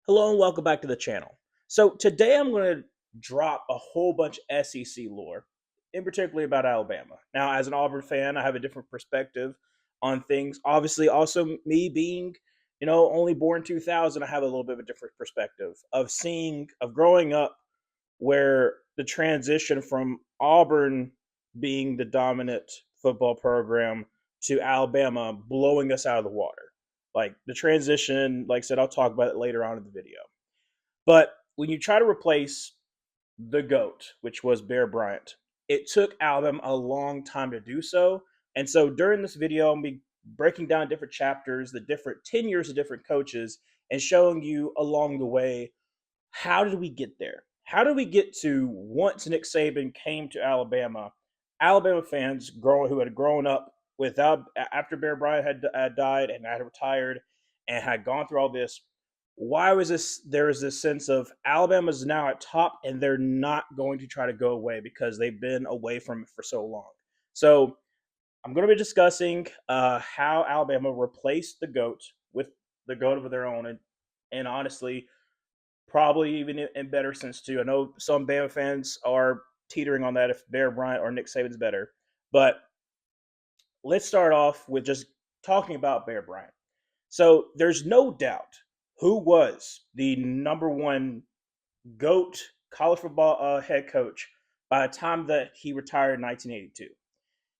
Hello and welcome back to the channel. So today I'm going to drop a whole bunch of SEC lore, in particular about Alabama. Now, as an Auburn fan, I have a different perspective on things. Obviously, also me being, only born 2000, I have a little bit of a different perspective of growing up where the transition from Auburn being the dominant football program to Alabama blowing us out of the water. Like the transition, like I said, I'll talk about it later on in the video. But when you try to replace the GOAT, which was Bear Bryant, it took Alabama a long time to do so. And so during this video, I'm going to be breaking down different chapters, the different tenures of different coaches, and showing you along the way how did we get there? How did we get to once Nick Saban came to Alabama, Alabama fans who had grown up without after Bear Bryant had died and had retired and had gone through all this? Why was this? There is this sense of Alabama's now at top and they're not going to try to go away because they've been away from it for so long. So I'm going to be discussing how Alabama replaced the GOAT with the GOAT of their own, and honestly, probably even in better sense too. I know some Bama fans are teetering on that if Bear Bryant or Nick Saban's better, but let's start off with just talking about Bear Bryant. So there's no doubt who was the number one GOAT college football head coach by the time that he retired in 1982.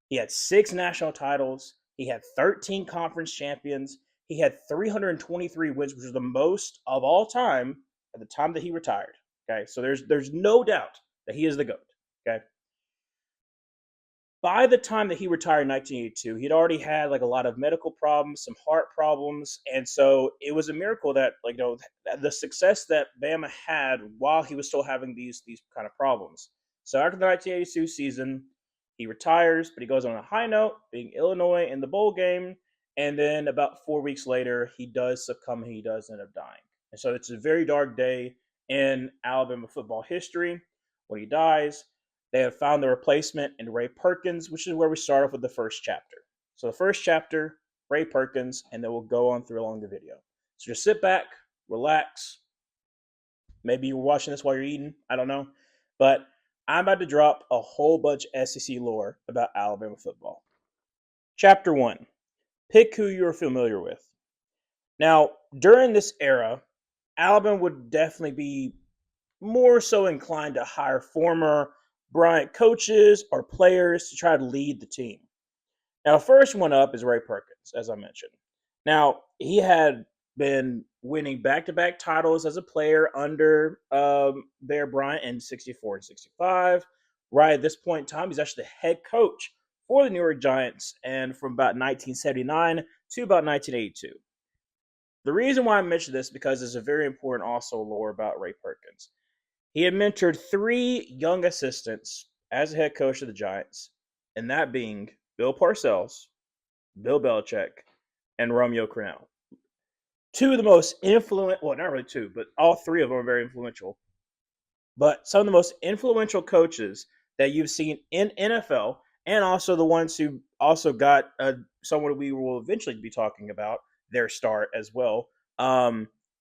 He had 6 national titles. He had 13 conference champions. He had 323 wins, which was the most of all time at the time that he retired. Okay, so there's no doubt that he is the GOAT. Okay. By the time that he retired in 1982, he'd already had like a lot of medical problems, some heart problems, and so it was a miracle that the success that Bama had while he was still having these kind of problems. So after the 1982 season, he retires, but he goes on a high note, being Illinois in the bowl game, and then about 4 weeks later, he does succumb and he does end up dying. And so it's a very dark day in Alabama football history when he dies. They have found the replacement in Ray Perkins, which is where we start off with the first chapter. So the first chapter, Ray Perkins, and then we'll go on through along the video. So just sit back, relax. Maybe you're watching this while you're eating. I don't know. But I'm about to drop a whole bunch of SEC lore about Alabama football. Chapter 1. Pick who you're familiar with. Now, during this era, Alabama would definitely be more so inclined to hire former Bryant coaches or players to try to lead the team. Now, first one up is Ray Perkins, as I mentioned. Now, he had been winning back-to-back titles as a player under Bear Bryant in 64 and 65. Right at this point in time, he's actually the head coach for the New York Giants, and from about 1979 to about 1982. The reason why I mention this is because there's a very important also lore about Ray Perkins. He had mentored 3 young assistants as a head coach of the Giants, and that being Bill Parcells, Bill Belichick, and Romeo Crennel. 2 of the most influential, well, not really 2, but all 3 of them are very influential. But some of the most influential coaches that you've seen in NFL, and also the ones who also got someone we will eventually be talking about, their start as well.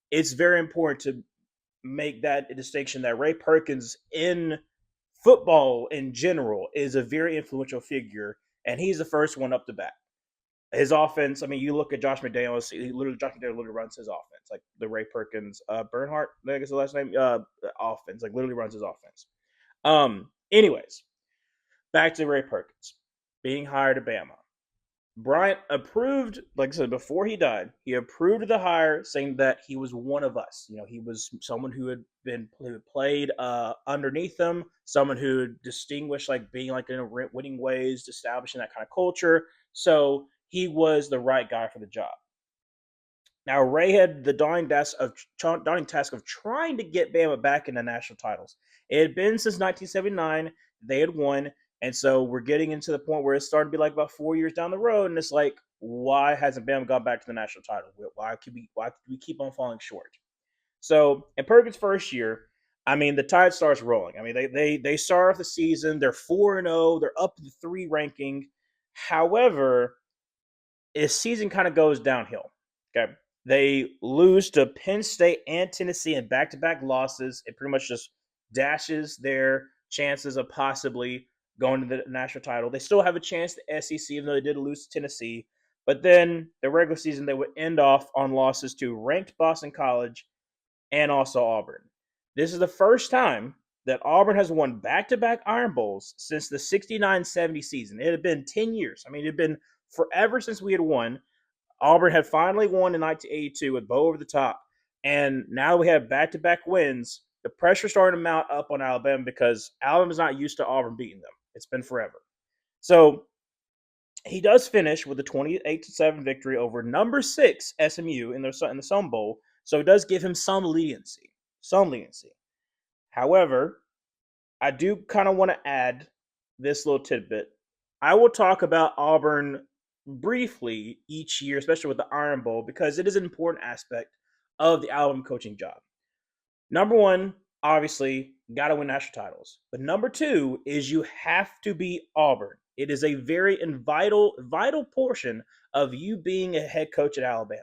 It's very important to make that a distinction that Ray Perkins in football in general is a very influential figure, and he's the first one up the bat. His offense, I mean, you look at Josh McDaniels, Josh McDaniels literally runs his offense, like the Ray Perkins, Bernhardt, I guess the last name, offense, like literally runs his offense. Anyways, back to Ray Perkins being hired at Bama. Bryant approved, like I said, before he died, he approved the hire, saying that he was one of us. He was someone who had played underneath him, someone who had distinguished, like being like in winning ways, establishing that kind of culture. So he was the right guy for the job. Now Ray had the daunting task of trying to get Bama back into national titles. It had been since 1979 they had won. And so we're getting into the point where it's starting to be like about 4 years down the road, and it's like, why hasn't Bama gone back to the national title? Why do we keep on falling short? So in Perkins' first year, I mean, the tide starts rolling. I mean, they start off the season, they're 4-0, they're up to the 3 ranking. However, his season kind of goes downhill. Okay. They lose to Penn State and Tennessee in back-to-back losses. It pretty much just dashes their chances of possibly going to the national title. They still have a chance to SEC, even though they did lose to Tennessee. But then the regular season, they would end off on losses to ranked Boston College and also Auburn. This is the first time that Auburn has won back-to-back Iron Bowls since the 69-70 season. It had been 10 years. I mean, it had been forever since we had won. Auburn had finally won in 1982 with Bo over the top. And now we have back-to-back wins. The pressure starting to mount up on Alabama because Alabama's not used to Auburn beating them. It's been forever. So he does finish with a 28-7 victory over number 6 SMU in the Sun Bowl. So it does give him some leniency. Some leniency. However, I do kind of want to add this little tidbit. I will talk about Auburn briefly each year, especially with the Iron Bowl, because it is an important aspect of the Alabama coaching job. Number one, obviously, got to win national titles. But number two is you have to beat Auburn. It is a very vital portion of you being a head coach at Alabama.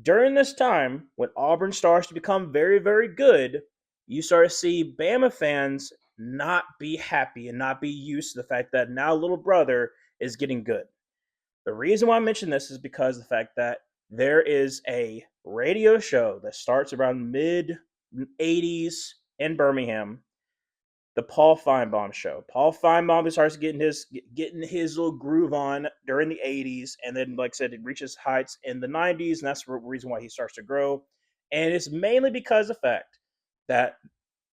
During this time, when Auburn starts to become very, very good, you start to see Bama fans not be happy and not be used to the fact that now little brother is getting good. The reason why I mention this is because of the fact that there is a radio show that starts around mid 80s in Birmingham, the Paul Feinbaum show. Paul Feinbaum starts getting his little groove on during the 80s, and then, like I said, it reaches heights in the 90s, and that's the reason why he starts to grow. And it's mainly because of the fact that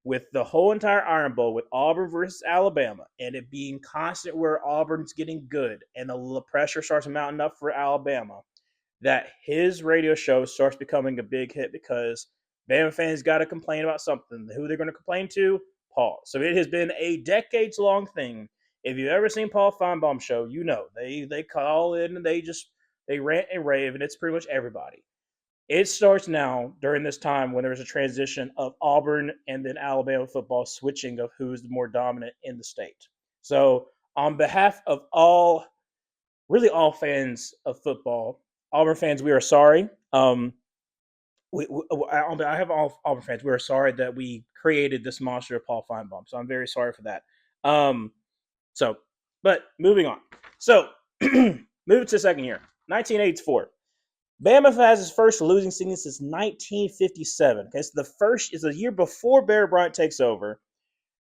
with the whole entire Iron Bowl, with Auburn versus Alabama, and it being constant where Auburn's getting good, and the pressure starts mounting up for Alabama, that his radio show starts becoming a big hit because Bama fans got to complain about something. Who they're going to complain to? Paul. So it has been a decades-long thing. If you've ever seen Paul Feinbaum show, you know they call in and they rant and rave, and it's pretty much everybody. It starts now during this time when there's a transition of Auburn and then Alabama football switching of who's the more dominant in the state. So on behalf of really all fans of football, Auburn fans, we are sorry. On behalf of all Auburn fans, we are sorry that we created this monster of Paul Feinbaum. So I'm very sorry for that. Um, but moving on. So moving to the second year, 1984. Bama has his first losing season since 1957. Okay, so it's a year before Bear Bryant takes over.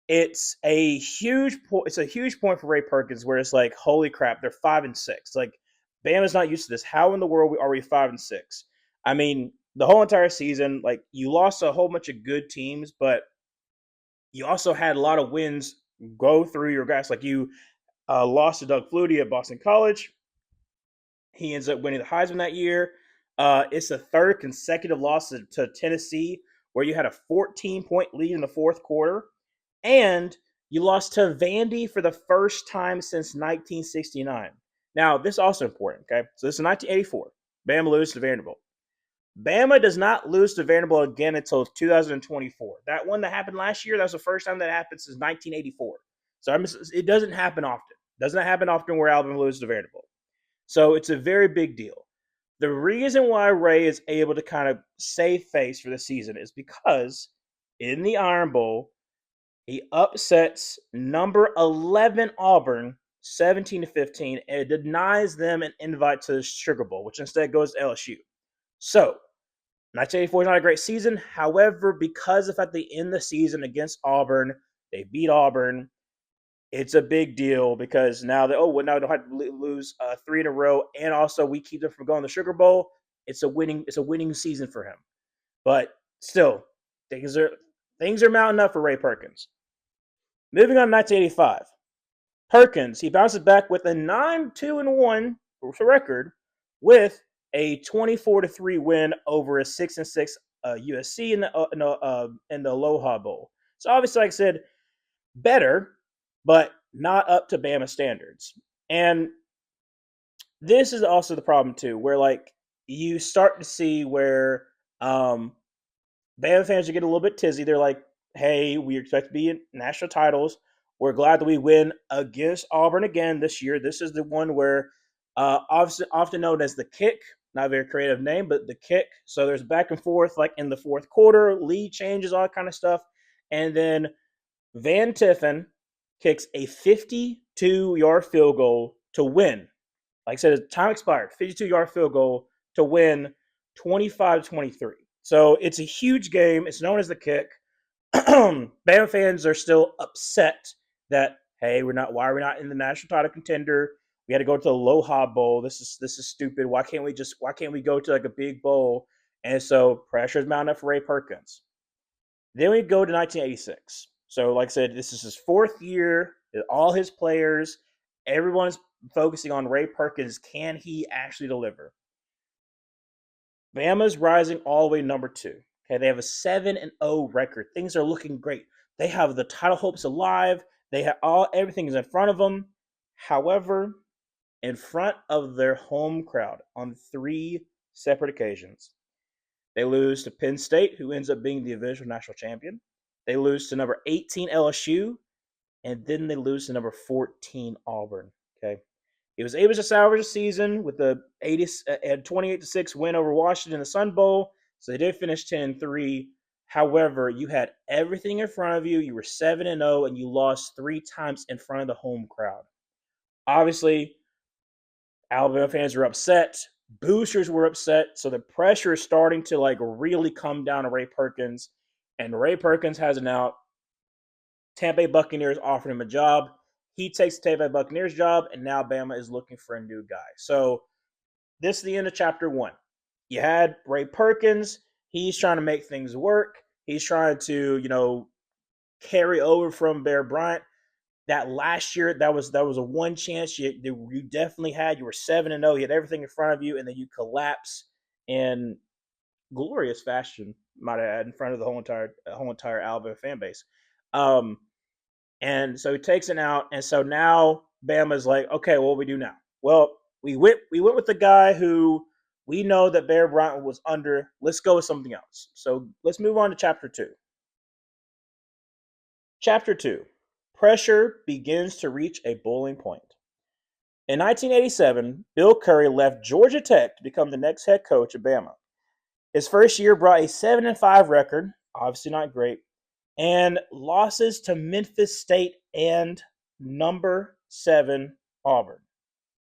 It's a huge point for Ray Perkins, where it's like, holy crap, they're 5-6. Like, Bama's not used to this. How in the world are we 5-6? I mean, the whole entire season, like, you lost a whole bunch of good teams, but you also had a lot of wins go through your guys. Like, you lost to Doug Flutie at Boston College. He ends up winning the Heisman that year. It's the third consecutive loss to Tennessee, where you had a 14-point lead in the fourth quarter. And you lost to Vandy for the first time since 1969. Now, this is also important, okay? So this is 1984. Bama loses to Vanderbilt. Bama does not lose to Vanderbilt again until 2024. That one that happened last year, that was the first time that happened since 1984. So it doesn't happen often. It doesn't happen often where Alabama loses to Vanderbilt. So it's a very big deal. The reason why Ray is able to kind of save face for the season is because in the Iron Bowl, he upsets number 11 Auburn 17-15 and denies them an invite to the Sugar Bowl, which instead goes to LSU. So 1984 is not a great season. However, because of the fact they end the season against Auburn, they beat Auburn. It's a big deal because now they don't have to lose 3 in a row, and also we keep them from going to the Sugar Bowl. It's a winning season for him. But still, things are mounting up for Ray Perkins. Moving on to 1985. Perkins, he bounces back with a 9-2-1 record with a 24-3 win over a 6-6 USC in the Aloha Bowl. So obviously, like I said, better, but not up to Bama standards. And this is also the problem too, where like you start to see where Bama fans are getting a little bit tizzy. They're like, hey, we expect to be in national titles. We're glad that we win against Auburn again this year. This is the one where, obviously, often known as the kick. not a very creative name, but the kick. So there's back and forth, like in the fourth quarter, lead changes, all that kind of stuff. And then Van Tiffen kicks a 52-yard field goal to win. Like I said, time expired, 52-yard field goal to win 25-23. So it's a huge game. It's known as the kick. Bama fans are still upset that, hey, we're not. Why are we not in the national title contender? We had to go to the Aloha Bowl. This is stupid. Why can't we go to like a big bowl? And so pressure is mounting up for Ray Perkins. Then we go to 1986. So like I said, this is his fourth year. All his players, everyone's focusing on Ray Perkins. Can he actually deliver? Bama's rising all the way to number two. Okay, they have a 7-0 record. Things are looking great. They have the title hopes alive. They have everything is in front of them. However, in front of their home crowd on three separate occasions, they lose to Penn State, who ends up being the eventual national champion. They lose to number 18 LSU, and then they lose to number 14 Auburn. Okay, he was able to salvage the season with the 28-6 win over Washington in the Sun Bowl. So they did finish 10-3. However, you had everything in front of you. You were 7-0, and you lost three times in front of the home crowd. Obviously, Alabama fans were upset. Boosters were upset. So the pressure is starting to like really come down to Ray Perkins. And Ray Perkins has an out. Tampa Bay Buccaneers offered him a job. He takes the Tampa Bay Buccaneers job, and now Bama is looking for a new guy. So this is the end of chapter one. You had Ray Perkins. He's trying to make things work. He's trying to, carry over from Bear Bryant. That last year, that was a one chance you definitely had. You were 7-0. You had everything in front of you, and then you collapse in glorious fashion, might add, in front of the whole entire Alabama fan base. And so he takes it out, and so now Bama's like, okay, what do we do now? Well, we went with the guy who we know that Bear Bryant was under. Let's go with something else. So let's move on to chapter two. Chapter two. Pressure begins to reach a boiling point. In 1987, Bill Curry left Georgia Tech to become the next head coach of Bama. His first year brought a 7-5 record, obviously not great, and losses to Memphis State and number 7 Auburn.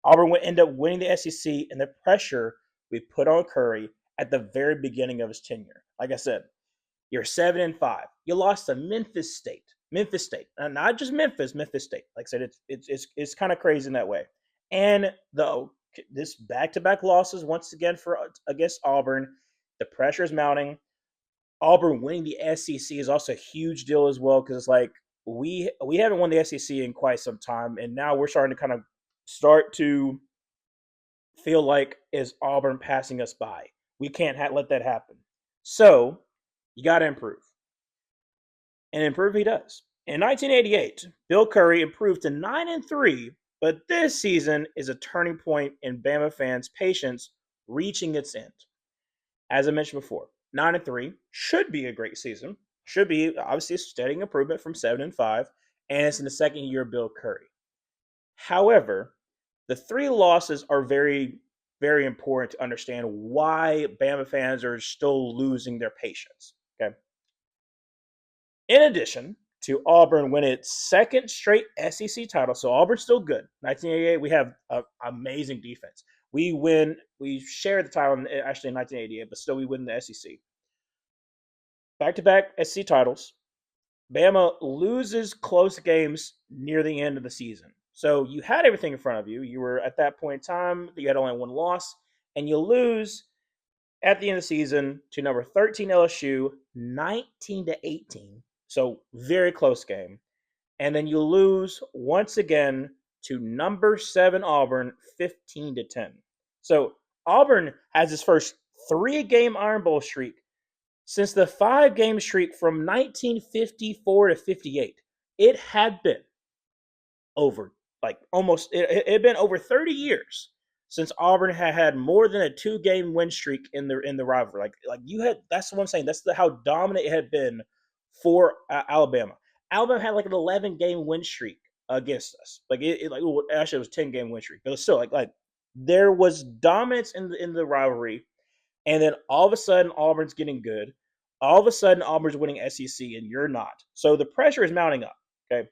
Auburn would end up winning the SEC, and the pressure we put on Curry at the very beginning of his tenure. Like I said, you're 7-5. You lost to Memphis State. Memphis State, not just Memphis State. Like I said, it's kind of crazy in that way. And this back-to-back losses once again against Auburn, the pressure is mounting. Auburn winning the SEC is also a huge deal as well, because it's like we haven't won the SEC in quite some time, and now we're starting to kind of start to feel like, is Auburn passing us by? We can't let that happen. So you got to improve, and improve he does. In 1988, Bill Curry improved to 9-3, but this season is a turning point in Bama fans' patience reaching its end. As I mentioned before, 9-3 should be a great season. Should be obviously a steady improvement from 7-5, and it's in the second year of Bill Curry. However, the three losses are very, very important to understand why Bama fans are still losing their patience. Okay. In addition to Auburn winning its second straight SEC title, so Auburn's still good. 1988, we have an amazing defense. We share the title actually in 1988, but still we win the SEC. Back-to-back SEC titles. Bama loses close games near the end of the season. So you had everything in front of you. You were at that point in time, you had only one loss, and you lose at the end of the season to number 13 LSU, 19-18. So very close game. And then you lose once again to number 7 Auburn, 15-10. So Auburn has its first 3-game Iron Bowl streak since the 5-game streak from 1954 to 58. It had been over it had been over 30 years since Auburn had more than a 2-game win streak in the rivalry. Like you had, that's what I'm saying. That's how dominant it had been for Alabama. Alabama had like an 11-game win streak against us. Actually it was 10-game win streak, but it was still like There was dominance in the rivalry, and then all of a sudden Auburn's getting good. All of a sudden Auburn's winning SEC, and you're not. So the pressure is mounting up. Okay.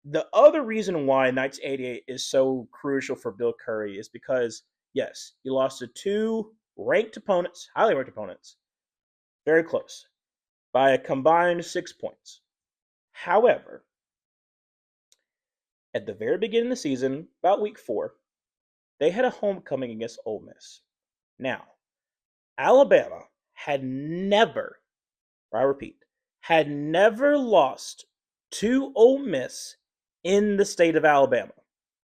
The other reason why 1988 is so crucial for Bill Curry is because yes, he lost to two ranked opponents, highly ranked opponents, very close by a combined 6 points. However, at the very beginning of the season, about week 4, they had a homecoming against Ole Miss. Now, Alabama had never, I repeat, had never lost to Ole Miss in the state of Alabama.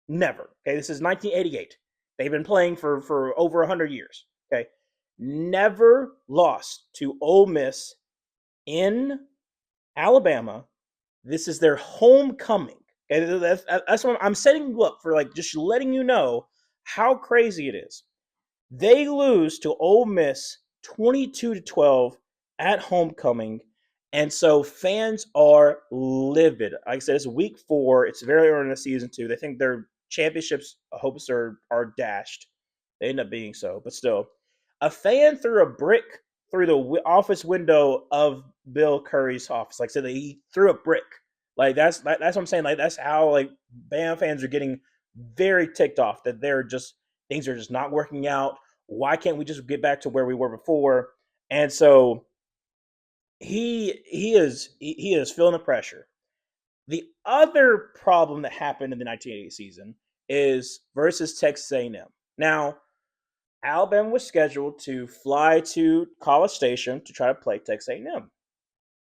Never. Okay, this is 1988. They've been playing for over 100 years. Okay, never lost to Ole Miss in Alabama. This is their homecoming. Okay, that's what I'm setting you up for, like just letting you know how crazy it is. They lose to Ole Miss 22-12 at homecoming, and so fans are livid. Like I said, it's week 4. It's very early in the season too. They think their championships hopes are dashed. They end up being so, but still, a fan threw a brick through the office window of Bill Curry's office. Like I said, he threw a brick. Like that's what I'm saying. Like that's how like Bam fans are getting very ticked off that they're just things are just not working out. Why can't we just get back to where we were before? And so he is feeling the pressure. The other problem that happened in the 1980 season is versus Texas A&M. Now, Alabama was scheduled to fly to College Station to try to play Texas A&M.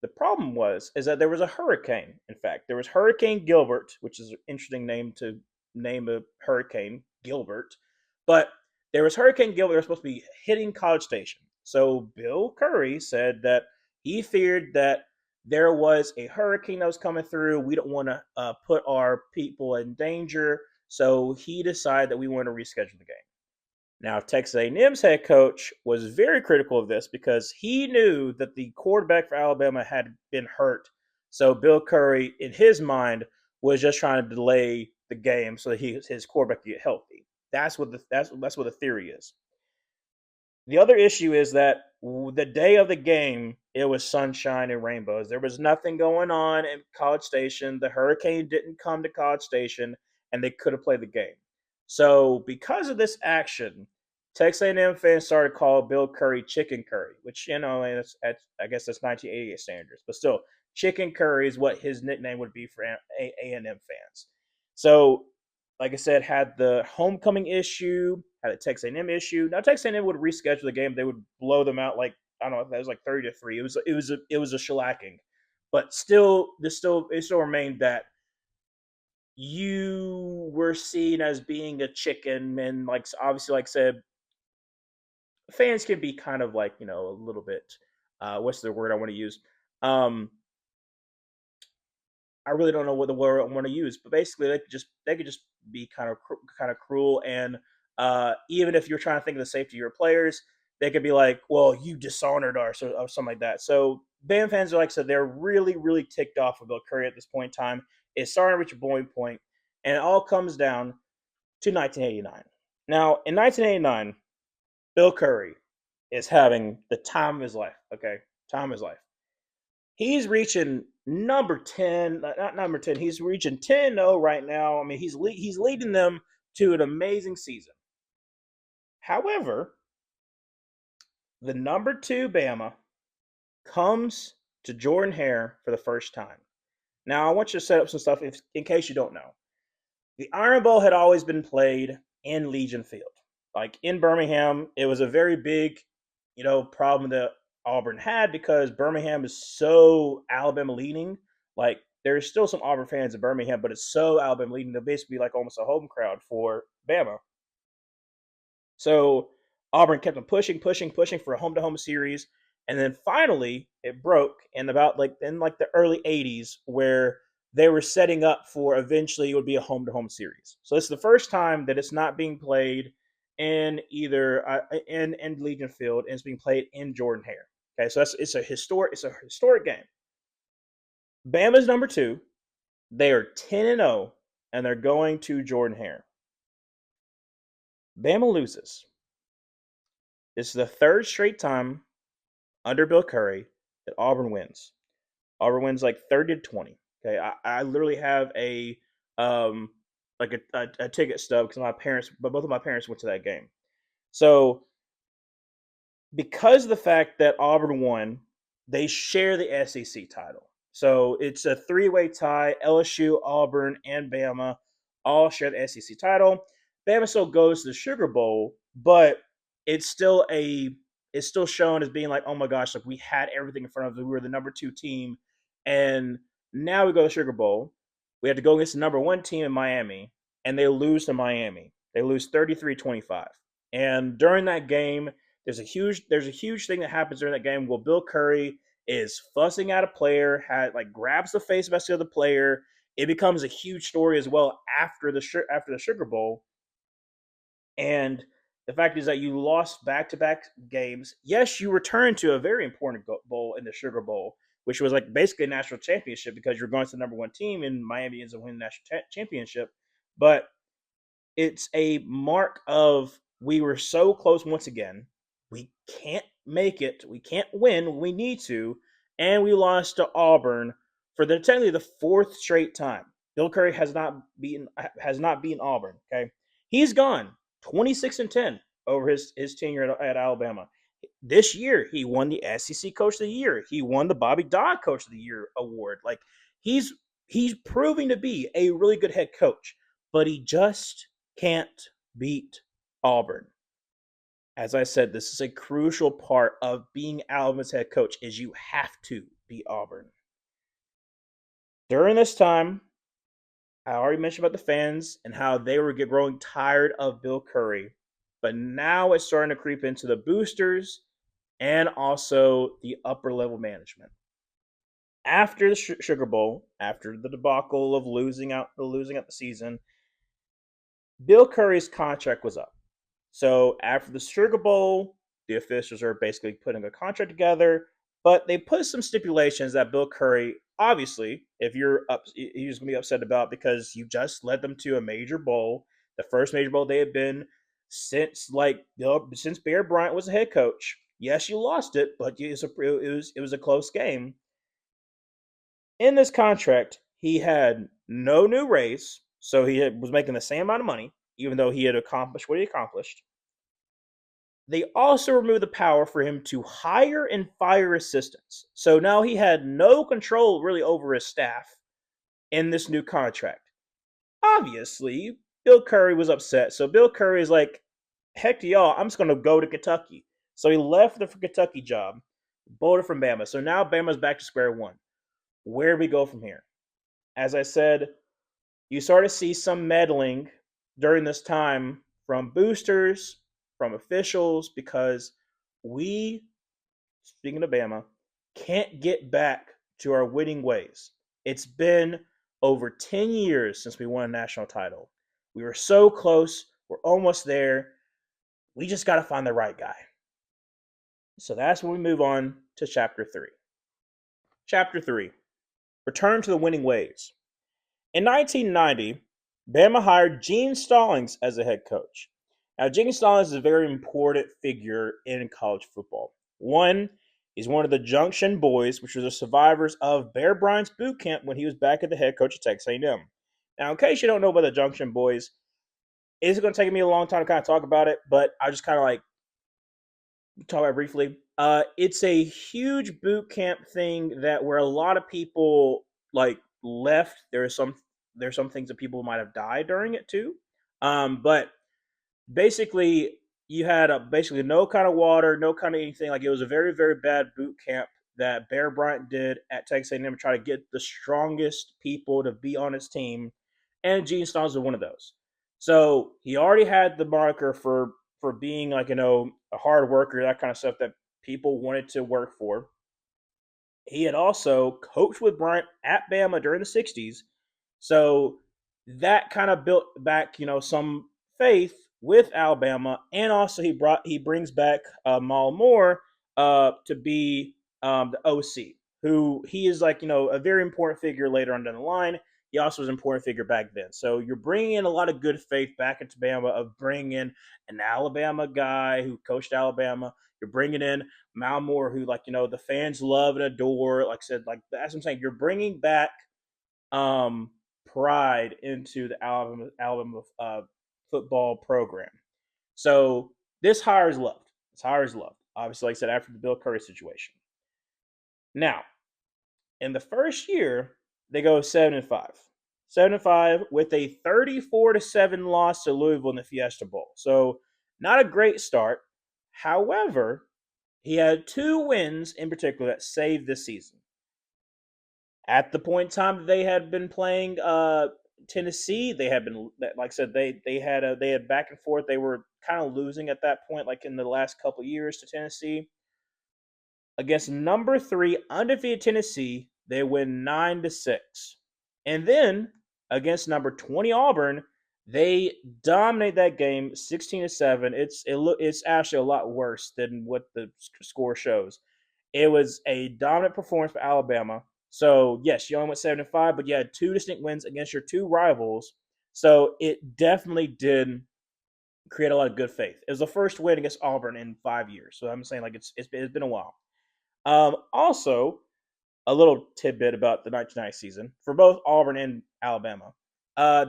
The problem is that there was a hurricane. In fact, there was Hurricane Gilbert, which is an interesting name to name a hurricane, Gilbert. But there was Hurricane Gilbert that was supposed to be hitting College Station. So Bill Curry said that he feared that there was a hurricane that was coming through. We don't want to put our people in danger. So he decided that we want to reschedule the game. Now, Texas A&M's head coach was very critical of this because he knew that the quarterback for Alabama had been hurt. So Bill Curry, in his mind, was just trying to delay the game so that his quarterback could get healthy. That's what the theory is. The other issue is that the day of the game, it was sunshine and rainbows. There was nothing going on in College Station. The hurricane didn't come to College Station, and they could have played the game. So, because of this action, Texas A&M fans started calling Bill Curry Chicken Curry, which I guess that's 1988 standards, but still, Chicken Curry is what his nickname would be for A&M fans. So like I said, had the homecoming issue, had a Texas A&M issue. Now Texas A&M would reschedule the game; they would blow them out like I don't know, that was like 30-3. It was a shellacking, but still, it still remained that you were seen as being a chicken, and like obviously, like I said, fans can be kind of like a little bit. What's the word I want to use? Um, I really don't know what the word I want to use, but basically they could just be kind of cruel, and even if you're trying to think of the safety of your players, they could be like, "Well, you dishonored us," or something like that. So Bam fans are like I said, they're really ticked off with Bill Curry at this point in time. It's starting to reach a boiling point, and it all comes down to 1989. Now, in 1989, Bill Curry is having the time of his life. Okay, time of his life. He's reaching number 10, not number 10. He's reaching 10-0 right now. I mean, he's leading them to an amazing season. However, the number 2 Bama comes to Jordan Hare for the first time. Now, I want you to set up some stuff in case you don't know. The Iron Bowl had always been played in Legion Field. Like in Birmingham, it was a very big, problem that Auburn had because Birmingham is so Alabama leaning. Like there's still some Auburn fans in Birmingham, but it's so Alabama leaning. They'll basically be like almost a home crowd for Bama. So Auburn kept on pushing for a home to home series. And then finally it broke in the early 80s where they were setting up for eventually it would be a home to home series. So it's the first time that it's not being played in either in Legion Field and it's being played in Jordan Hare. Okay, so it's a historic game. Bama's number 2. They are 10-0 and they're going to Jordan Hare. Bama loses. This is the third straight time under Bill Curry that Auburn wins. Auburn wins like 30-20. Okay, I literally have a um like a ticket stub because my parents, but both of my parents went to that game. So because of the fact that Auburn won, they share the SEC title. So it's a three-way tie. LSU, Auburn, and Bama all share the SEC title. Bama still goes to the Sugar Bowl, but it's still a it's still shown as being like, oh my gosh, like we had everything in front of us. We were the number two team, and now we go to the Sugar Bowl. We had to go against the number one team in Miami, and they lose to Miami. They lose 33-25. And during that game, there's a huge thing that happens during that game. Well, Bill Curry is fussing at a player, had like grabs the face mask of the player. It becomes a huge story as well after the Sugar Bowl. And the fact is that you lost back to back games. Yes, you returned to a very important bowl in the Sugar Bowl, which was like basically a national championship because you're going to the number one team, and Miami ends up winning the national championship. But it's a mark of we were so close once again. We can't make it. We can't win when we need to, and we lost to Auburn for technically the fourth straight time. Bill Curry has not beaten Auburn. Okay, he's gone 26-10 over his tenure at Alabama. This year, he won the SEC Coach of the Year. He won the Bobby Dodd Coach of the Year award. Like he's he's proving to be a really good head coach, but he just can't beat Auburn. As I said, this is a crucial part of being Alabama's head coach is you have to beat Auburn. During this time, I already mentioned about the fans and how they were growing tired of Bill Curry, but now it's starting to creep into the boosters and also the upper level management. After the Sugar Bowl, after the debacle of losing out the season, Bill Curry's contract was up. So after the Sugar Bowl, the officials are basically putting a contract together, but they put some stipulations that Bill Curry, obviously, if you're up, he's going to be upset about because you just led them to a major bowl, the first major bowl they had been since Bear Bryant was the head coach. Yes, you lost it, but it was a close game. In this contract, he had no new raise, so was making the same amount of money, even though he had accomplished what he accomplished. They also removed the power for him to hire and fire assistants. So now he had no control really over his staff in this new contract. Obviously, Bill Curry was upset. So Bill Curry is like, heck to y'all, I'm just going to go to Kentucky. So he left the Kentucky job, bolted from Bama. So now Bama's back to square one. Where do we go from here? As I said, you start to see some meddling during this time from boosters, from officials, because we, speaking of Bama, can't get back to our winning ways. It's been over 10 years since we won a national title. We were so close. We're almost there. We just got to find the right guy. So that's when we move on to chapter 3. Chapter 3, Return to the Winning Ways. In 1990, Bama hired Gene Stallings as a head coach. Now, Gene Stallings is a very important figure in college football. One, he's one of the Junction Boys, which were the survivors of Bear Bryant's boot camp when he was back at the head coach of Texas A&M. Now, in case you don't know about the Junction Boys, it's going to take me a long time to kind of talk about it, but I'll just kind of like talk about it briefly. It's a huge boot camp thing that where a lot of people like left. There's some things that people might have died during it too. But basically, you had basically no kind of water, no kind of anything. Like it was a very very bad boot camp that Bear Bryant did at Texas A&M to try to get the strongest people to be on his team, and Gene Stallings was one of those. So he already had the moniker for being like a hard worker, that kind of stuff that people wanted to work for. He had also coached with Bryant at Bama during the 60s. So that kind of built back, some faith with Alabama. And also he brings back Mal Moore to be the OC, who he is like, a very important figure later on down the line. he also was an important figure back then. So you're bringing in a lot of good faith back into Bama of bringing in an Alabama guy who coached Alabama. You're bringing in Mal Moore, who the fans love and adore. Like I said, like that's what I'm saying. You're bringing back um, pride into the Alabama football program. So this hire is loved. This hire is loved. Obviously, like I said, after the Bill Curry situation. Now, in the first year, they go 7-5. 7-5 with a 34-7 loss to Louisville in the Fiesta Bowl. So not a great start. However, he had two wins in particular that saved the season. At the point in time that they had been playing Tennessee, they had been, like I said, they had back and forth. They were kind of losing at that point, like in the last couple years to Tennessee. Against number 3 undefeated Tennessee, they win 9-6, and then against number 20 Auburn, they dominate that game 16-7. It's actually a lot worse than what the score shows. It was a dominant performance for Alabama. So yes, you only went 7-5, but you had two distinct wins against your two rivals. So it definitely did create a lot of good faith. It was the first win against Auburn in 5 years. So I'm saying like it's been a while. Also, a little tidbit about the 1990 season for both Auburn and Alabama.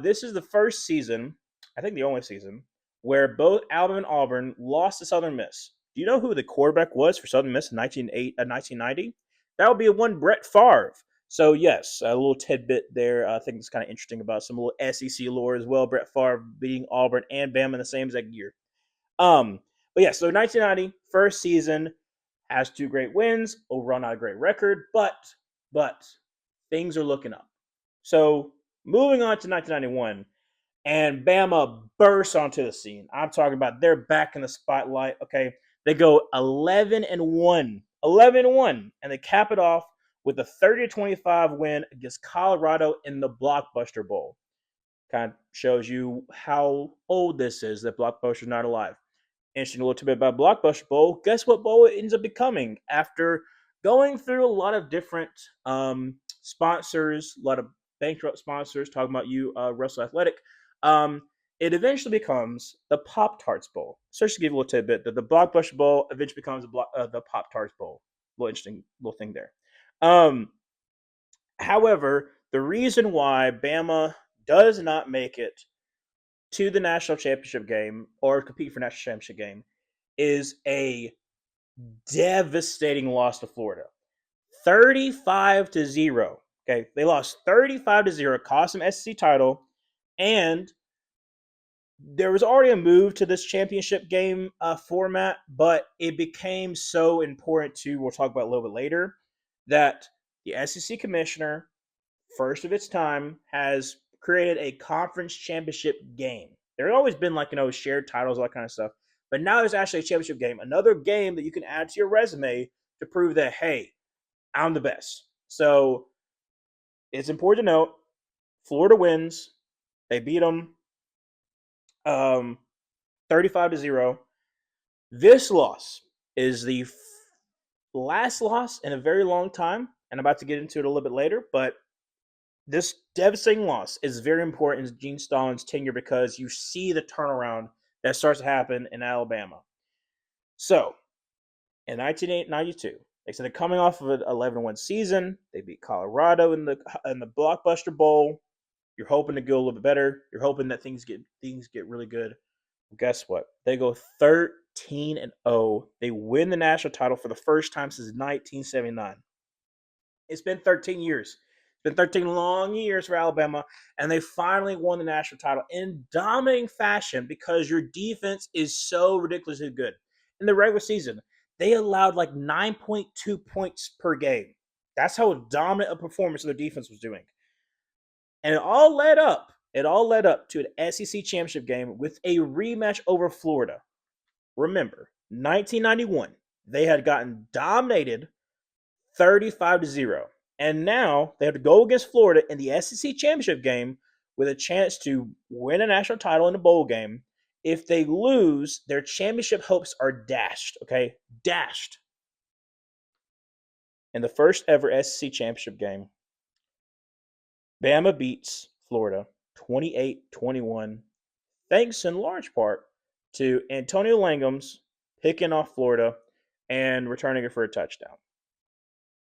This is the first season, I think the only season, where both Alabama and Auburn lost to Southern Miss. Do you know who the quarterback was for Southern Miss in 1990? That would be one Brett Favre. So, yes, a little tidbit there. I think it's kind of interesting about some little SEC lore as well. Brett Favre beating Auburn and Bama in the same exact year. But yeah, so 1990, first season, has two great wins. Overall, not a great record, but things are looking up. So moving on to 1991, and Bama bursts onto the scene. I'm talking about they're back in the spotlight. Okay, they go 11-1, 11-1, and they cap it off with a 30-25 win against Colorado in the Blockbuster Bowl. Kind of shows you how old this is. That Blockbuster's not alive. Interesting little tidbit about Blockbuster Bowl. Guess what bowl it ends up becoming after going through a lot of different sponsors, a lot of bankrupt sponsors. Talking about you, Russell Athletic. It eventually becomes the Pop Tarts Bowl. So just to give you a little tidbit, that the Blockbuster Bowl eventually becomes the Pop Tarts Bowl. Little interesting little thing there. However, the reason why Bama does not make it to the national championship game or compete for national championship game is a devastating loss to Florida. 35-0. Okay, they lost 35-0, cost them SEC title, and there was already a move to this championship game format, but it became so important to, we'll talk about a little bit later, that the SEC commissioner, first of its time, has created a conference championship game. There had always been shared titles, all that kind of stuff. But now there's actually a championship game, another game that you can add to your resume to prove that, hey, I'm the best. So it's important to note, Florida wins. They beat them 35-0. This loss is the last loss in a very long time, and I'm about to get into it a little bit later, but this devastating loss is very important in Gene Stalins's tenure because you see the turnaround that starts to happen in Alabama. So, in 1992, they said they're coming off of an 11-1 season. They beat Colorado in the Blockbuster Bowl. You're hoping to go a little bit better. You're hoping that things get really good. Well, guess what? They go 13-0. They win the national title for the first time since 1979. It's been 13 years. It's been 13 long years for Alabama, and they finally won the national title in dominating fashion because your defense is so ridiculously good. In the regular season, they allowed like 9.2 points per game. That's how dominant a performance their defense was doing. And it all led up to an SEC championship game with a rematch over Florida. Remember, 1991, they had gotten dominated 35-0. And now they have to go against Florida in the SEC championship game with a chance to win a national title in a bowl game. If they lose, their championship hopes are dashed, okay? Dashed. In the first ever SEC championship game, Bama beats Florida 28-21, thanks in large part to Antonio Langham's picking off Florida and returning it for a touchdown.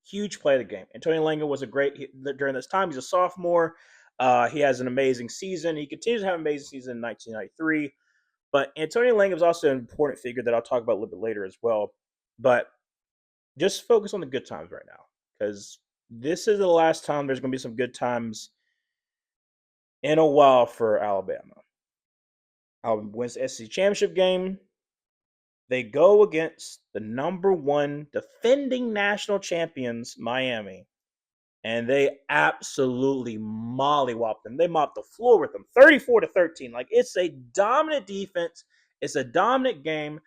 Huge play of the game. Antonio Langham was a during this time. He's a sophomore. He has an amazing season. He continues to have an amazing season in 1993. But Antonio Langham is also an important figure that I'll talk about a little bit later as well. But just focus on the good times right now, because this is the last time there's going to be some good times in a while for Alabama. Alabama wins the SEC championship game. They go against the number one defending national champions, Miami, and they absolutely mollywhopped them. They mopped the floor with them, 34-13. Like, it's a dominant defense. It's a dominant game.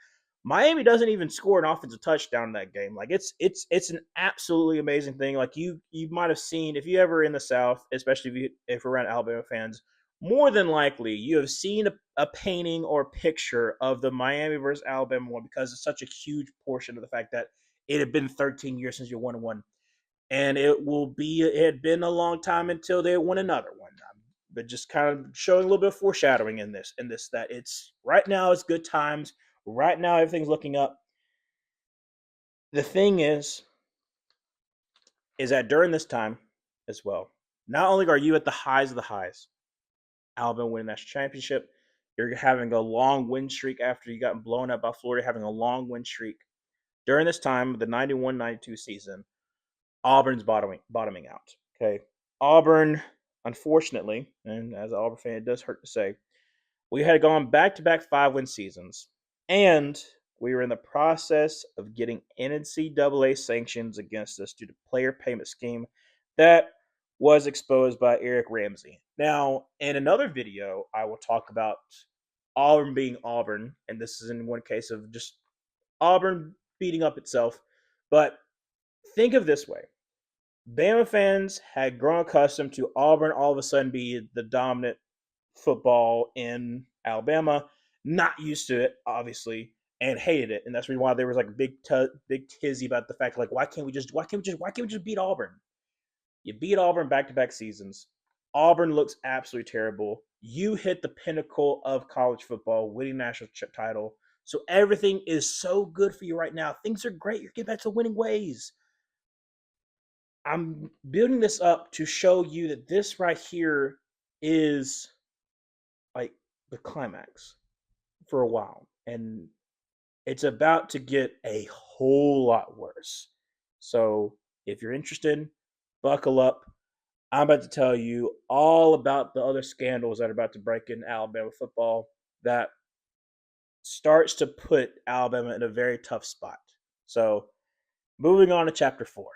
Miami doesn't even score an offensive touchdown in that game. Like, it's an absolutely amazing thing. Like, you might have seen, if you ever in the South, especially if you're around Alabama fans, more than likely you have seen a painting or picture of the Miami versus Alabama one, because it's such a huge portion of the fact that it had been 13 years since you won one, and it had been a long time until they won another one. But just kind of showing a little bit of foreshadowing in this that it's right now, it's good times. Right now everything's looking up. The thing is that during this time as well, not only are you at the highs of the highs, Alabama winning national championship, you're having a long win streak after you got blown up by Florida, having a long win streak. During this time, the 91-92 season, Auburn's bottoming out. Okay. Auburn, unfortunately, and as an Auburn fan, it does hurt to say, we had gone back-to-back 5-win seasons, and we were in the process of getting NCAA sanctions against us due to player payment scheme that was exposed by Eric Ramsey. Now, in another video, I will talk about Auburn being Auburn, and this is in one case of just Auburn beating up itself. But think of this way. Bama fans had grown accustomed to Auburn all of a sudden be the dominant football in Alabama, not used to it, obviously, and hated it. And that's the reason why there was like big tizzy about the fact, like, why can't we just beat Auburn? You beat Auburn back-to-back seasons. Auburn looks absolutely terrible. You hit the pinnacle of college football, winning national title. So everything is so good for you right now. Things are great. You're getting back to winning ways. I'm building this up to show you that this right here is like the climax for a while. And it's about to get a whole lot worse. So if you're interested, buckle up. I'm about to tell you all about the other scandals that are about to break in Alabama football that starts to put Alabama in a very tough spot. So moving on to chapter 4.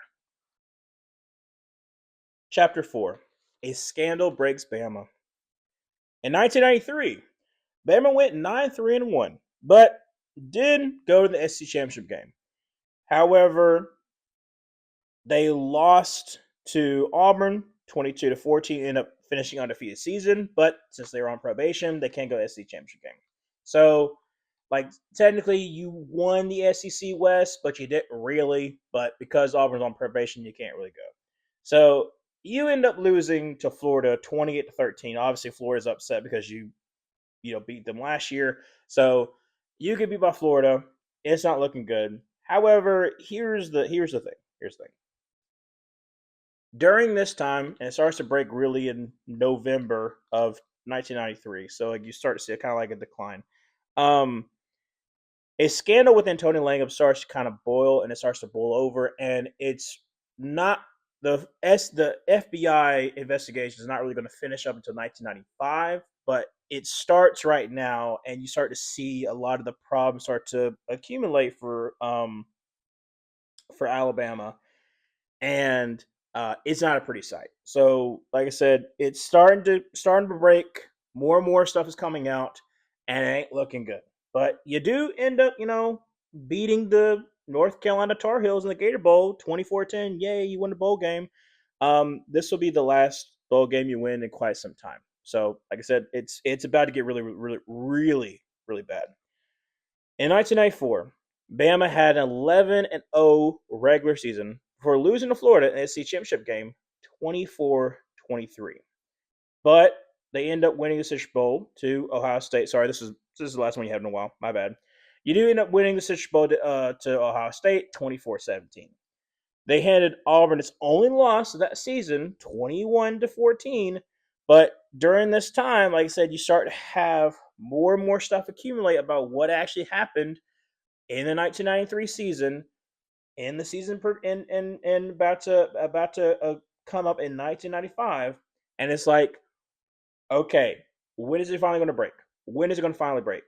Chapter 4. A scandal breaks Bama. In 1993, Bama went 9-3-1, but did go to the SEC championship game. However, they lost to Auburn 22-14, ended up finishing undefeated season, but since they were on probation, they can't go to the SEC championship game. So, like, technically you won the SEC West, but you didn't really. But because Auburn's on probation, you can't really go. So you end up losing to Florida 28-13. Obviously, Florida's upset because you beat them last year. So you get beat by Florida. It's not looking good. However, here's the thing. Here's the thing. During this time, and it starts to break really in November of 1993. So like you start to see kind of like a decline. A scandal with Antonio Langham starts to kind of boil, and it starts to boil over, and it's not the FBI investigation is not really going to finish up until 1995, but it starts right now, and you start to see a lot of the problems start to accumulate for Alabama, and it's not a pretty sight. So, like I said, it's starting to break. More and more stuff is coming out, and it ain't looking good. But you do end up, beating the North Carolina Tar Heels in the Gator Bowl, 24-10. Yay, you won the bowl game. This will be the last bowl game you win in quite some time. So, like I said, it's about to get really, really, really, really bad. In 1994, Bama had an 11-0 regular season before losing to Florida in the SEC championship game, 24-21. 23. But they end up winning the Citrus Bowl to Ohio State. Sorry, this is the last one you had in a while. My bad. You do end up winning the Citrus Bowl to Ohio State 24-17. They handed Auburn its only loss of that season, 21-14. But during this time, like I said, you start to have more and more stuff accumulate about what actually happened in the 1993 season, in the season and about to come up in 1995, and it's like, okay, when is it finally going to break? When is it going to finally break?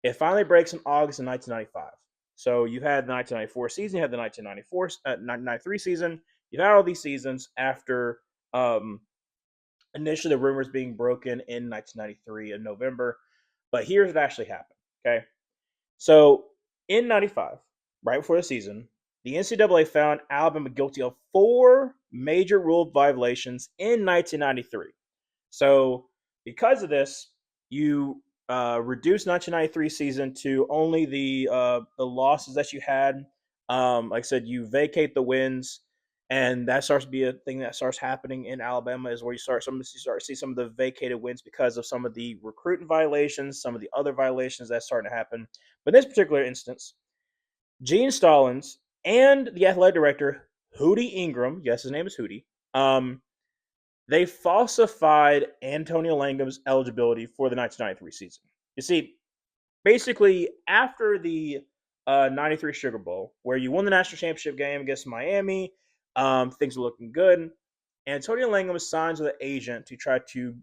It finally breaks in August of 1995. So you had the 1994 season, you had the 1993 season, you've had all these seasons after initially the rumors being broken in 1993 in November. But here's what actually happened. Okay. So in 95, right before the season, the NCAA found Alabama guilty of 4 major rule violations in 1993. So because of this, you reduce 1993 season to only the losses that you had. Like I said, you vacate the wins, and that starts to be a thing that starts happening in Alabama. Is where you start to see some of the vacated wins because of some of the recruiting violations, some of the other violations that's starting to happen. But in this particular instance, Gene Stallings and the athletic director Hootie Ingram, yes, his name is Hootie. They falsified Antonio Langham's eligibility for the 1993 season. You see, basically, after the 93 Sugar Bowl, where you won the national championship game against Miami, things were looking good. Antonio Langham signs with an agent to try to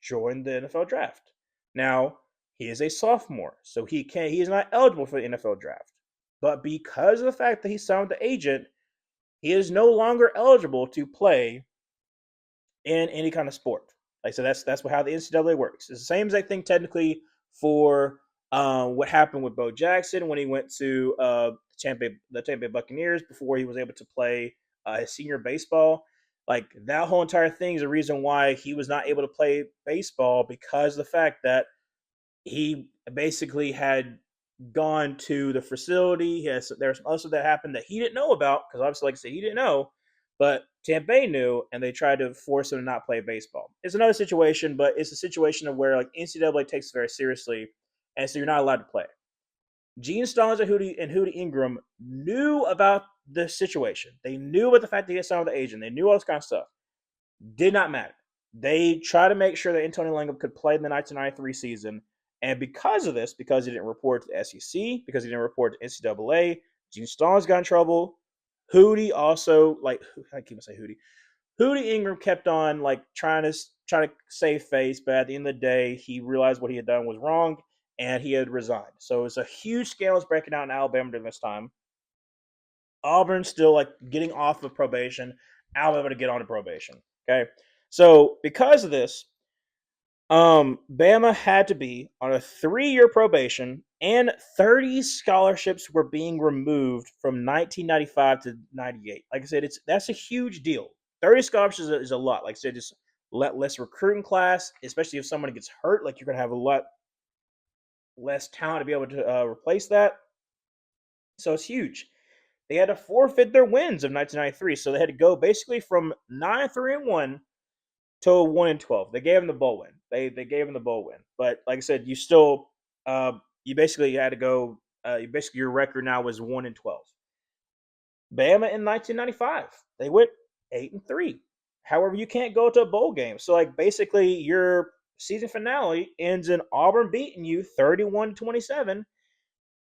join the NFL draft. Now, he is a sophomore, so he is not eligible for the NFL draft. But because of the fact that he signed with the agent, he is no longer eligible to play in any kind of sport. Like so, that's how the NCAA works. It's the same exact thing technically for what happened with Bo Jackson when he went to the Tampa Bay Buccaneers before he was able to play his senior baseball. Like that whole entire thing is a reason why he was not able to play baseball because of the fact that he basically had gone to the facility. There's also that happened that he didn't know about because obviously, like I said, he didn't know, but Tampa Bay knew, and they tried to force him to not play baseball. It's another situation, but it's a situation of where like NCAA takes it very seriously, and so you're not allowed to play. Gene Stallings and Hootie Ingram knew about the situation. They knew about the fact that he had signed with the agent. They knew all this kind of stuff. Did not matter. They tried to make sure that Antonio Langham could play in the 1993 season. And because of this, because he didn't report to the SEC, because he didn't report to NCAA, Gene Stallings got in trouble. Hootie also, like, I keep saying Hootie. Hootie Ingram kept on like trying to save face, but at the end of the day, he realized what he had done was wrong, and he had resigned. So it was a huge scandal breaking out in Alabama during this time. Auburn still like getting off of probation. Alabama to get on to probation. Okay, so because of this, Bama had to be on a 3-year probation, and 30 scholarships were being removed from 1995 to 98. Like I said, that's a huge deal. 30 scholarships is a lot. Like I said, just let less recruiting class, especially if someone gets hurt. Like you're gonna have a lot less talent to be able to replace that. So it's huge. They had to forfeit their wins of 1993, so they had to go basically from 9-3-1 to 1-12. They gave him the bowl win. They gave him the bowl win. But like I said, you still you basically had to go. Basically, your record now was 1-12. Bama in 1995, they went 8-3. However, you can't go to a bowl game. So like basically, your season finale ends in Auburn beating you 31-27.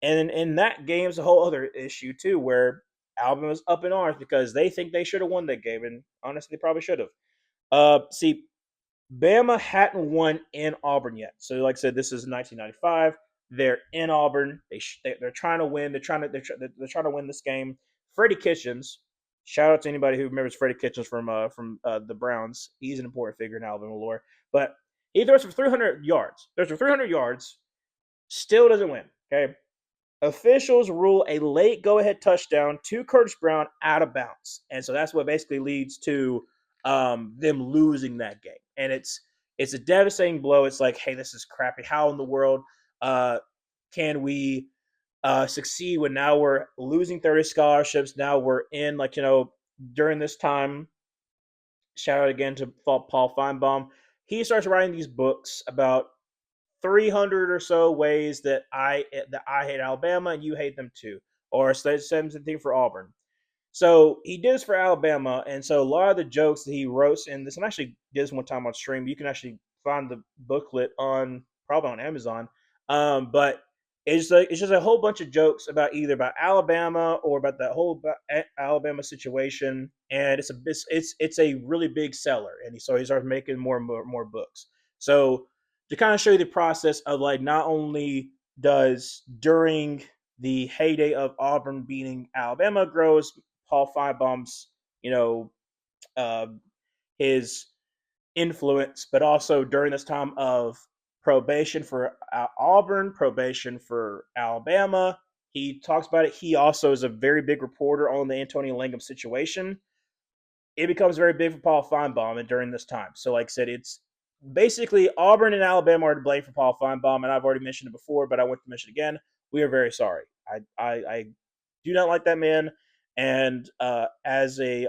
And in that game is a whole other issue too, where Alabama's up in arms because they think they should have won that game, and honestly, they probably should have. See, Bama hadn't won in Auburn yet. So, like I said, this is 1995. They're in Auburn. They're trying to win. They're trying to win this game. Freddie Kitchens. Shout out to anybody who remembers Freddie Kitchens from the Browns. He's an important figure in Alabama lore. But he throws for 300 yards. Throws for 300 yards. Still doesn't win. Okay. Officials rule a late go-ahead touchdown to Curtis Brown out of bounds, and so that's what basically leads to them losing that game. And it's a devastating blow. It's like, hey, this is crappy. How in the world can we succeed when now we're losing 30 scholarships? Now we're in during this time Shout out again to Paul Feinbaum. He starts writing these books about 300 or so ways that I hate Alabama and you hate them too, or same thing for Auburn. So he did this for Alabama, and so a lot of the jokes that he wrote in this, and I actually did this one time on stream. You can actually find the booklet on probably on Amazon. But it's just a whole bunch of jokes about either about Alabama or about the whole Alabama situation, and it's a really big seller, and so he starts making more books. So to kind of show you the process of like not only does during the heyday of Auburn beating Alabama grows Paul Feinbaum's, you know, uh, his influence, but also during this time of probation for Auburn, probation for Alabama. He talks about it. He also is a very big reporter on the Antonio Langham situation. It becomes very big for Paul Feinbaum and during this time. So, like I said, it's basically Auburn and Alabama are to blame for Paul Feinbaum, and I've already mentioned it before, but I want to mention it again. We are very sorry. I do not like that man, and as a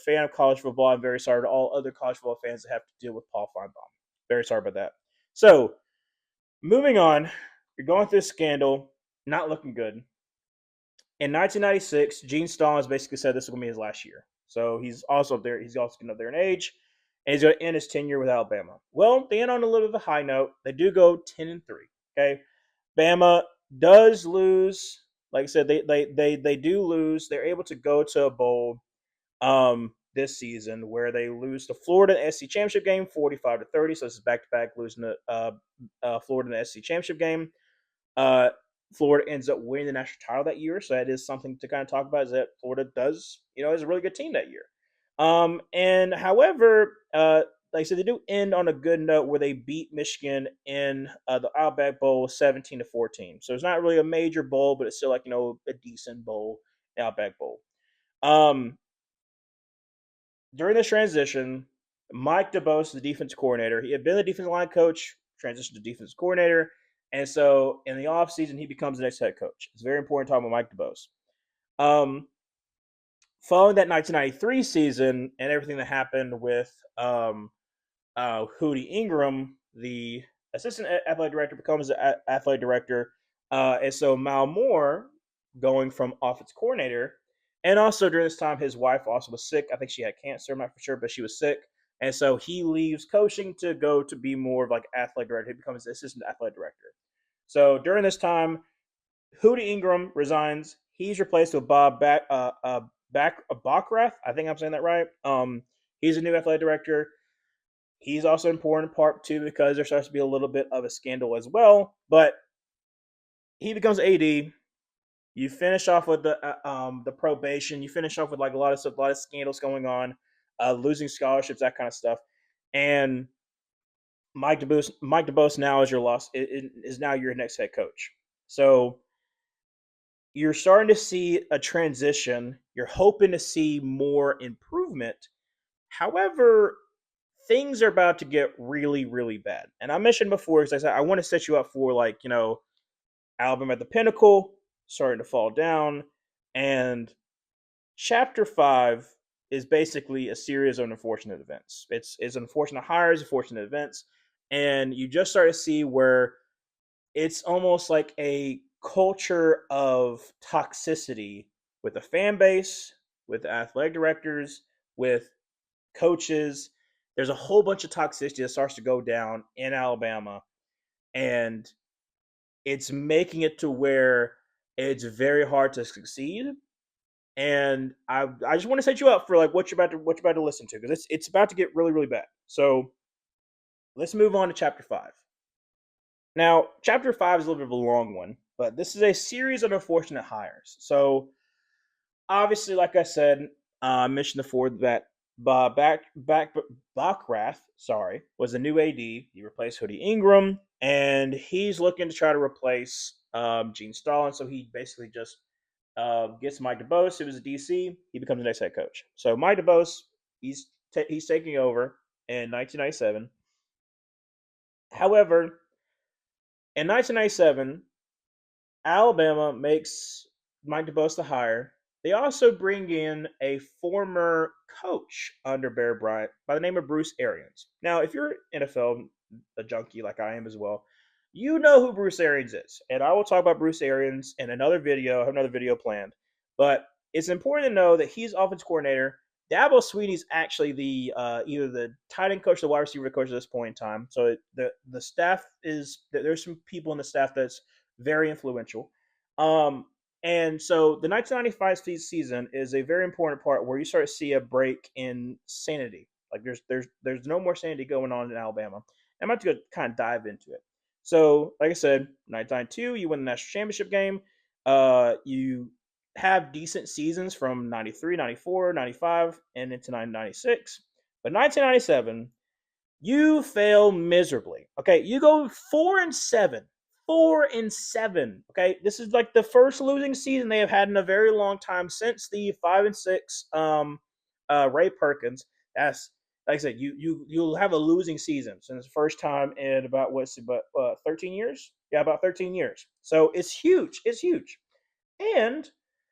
fan of college football, I'm very sorry to all other college football fans that have to deal with Paul Feinbaum. Very sorry about that. So, moving on, you're going through a scandal, not looking good. In 1996, Gene Stallings basically said this is going to be his last year. So he's also up there. He's also getting up there in age, and he's going to end his tenure with Alabama. Well, they end on a little bit of a high note. They do go 10-3. Okay, Bama does lose. Like I said, they do lose. They're able to go to a bowl this season where they lose to Florida in the SC championship game 45-30. So this is back to back losing to Florida in the SC championship game. Uh, Florida ends up winning the national title that year, so that is something to kind of talk about. Is that Florida does, is a really good team that year. And however, like I said, they do end on a good note where they beat Michigan in the Outback Bowl 17-14. So it's not really a major bowl, but it's still like a decent bowl, Outback Bowl. Um, During this transition, Mike DeBose, the defense coordinator, he had been the defensive line coach, transitioned to defense coordinator, and so in the offseason, he becomes the next head coach. It's very important to talk about Mike DeBose. Um, Following that 1993 season and everything that happened with Hootie Ingram, the assistant athletic director becomes the athletic director. And so Mal Moore, going from offense coordinator, and also during this time, his wife also was sick. I think she had cancer, I'm not for sure, but she was sick. And so he leaves coaching to go to be more of like athletic director. He becomes the assistant athletic director. So during this time, Hootie Ingram resigns. He's replaced with Backrath. I think I'm saying that right. He's a new athletic director. He's also important part too because there starts to be a little bit of a scandal as well. But he becomes AD. You finish off with the probation. You finish off with like a lot of scandals going on, losing scholarships, that kind of stuff. And Mike DeBose now is your loss is now your next head coach. So you're starting to see a transition. You're hoping to see more improvement. However, things are about to get really, really bad. And I mentioned before, because I said I want to set you up for Alabama at the pinnacle, starting to fall down, and Chapter 5 is basically a series of unfortunate events. It's unfortunate hires, unfortunate events, and you just start to see where it's almost like a culture of toxicity with the fan base, with athletic directors, with coaches. There's a whole bunch of toxicity that starts to go down in Alabama, and it's making it to where it's very hard to succeed. And I just want to set you up for like what you're about to listen to because it's about to get really really bad. So let's move on to chapter 5. Now, chapter 5 is a little bit of a long one, but this is a series of unfortunate hires. So obviously, like I said, I mentioned before that Backrath, was the new AD. He replaced Hoodie Ingram, and he's looking to try to replace Gene Stallings. So he basically just gets Mike DeBose, who was a DC. He becomes the next head coach. So Mike DeBose, he's taking over in 1997. However, in 1997, Alabama makes Mike DeBose the hire, They also bring in a former coach under Bear Bryant by the name of Bruce Arians. Now, if you're NFL a junkie like I am as well, you know who Bruce Arians is, and I will talk about Bruce Arians in another video. I have another video planned, but it's important to know that he's offense coordinator. Dabo Sweeney's actually the either the tight end coach or the wide receiver coach at this point in time. So the staff is there's some people in the staff that's very influential. Um, and so the 1995 season is a very important part where you start to see a break in sanity. Like there's no more sanity going on in Alabama. I'm about to go kind of dive into it. So, like I said, 1992, you win the national championship game. You have decent seasons from 93, 94, 95, and into 1996. But 1997, you fail miserably. Okay, you go 4-7. 4-7. Okay, this is like the first losing season they have had in a very long time since the 5-6 Ray Perkins. That's like I said, you'll have a losing season since the first time in about 13 years? Yeah, about 13 years. So it's huge. It's huge. And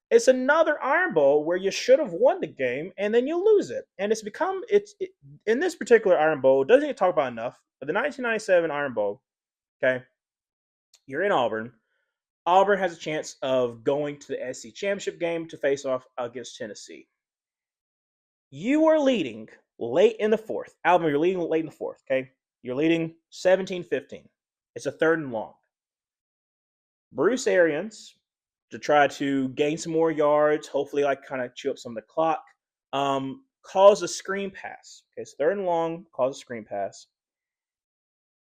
it's another Iron Bowl where you should have won the game and then you lose it. And in this particular Iron Bowl, it doesn't get talked about enough. But the 1997 Iron Bowl, okay, you're in Auburn. Auburn has a chance of going to the SEC championship game to face off against Tennessee. You are leading late in the fourth. Alabama, you're leading late in the fourth, okay? You're leading 17-15. It's a third and long. Bruce Arians, to try to gain some more yards, hopefully like kind of chew up some of the clock, calls a screen pass. Okay, so third and long, calls a screen pass.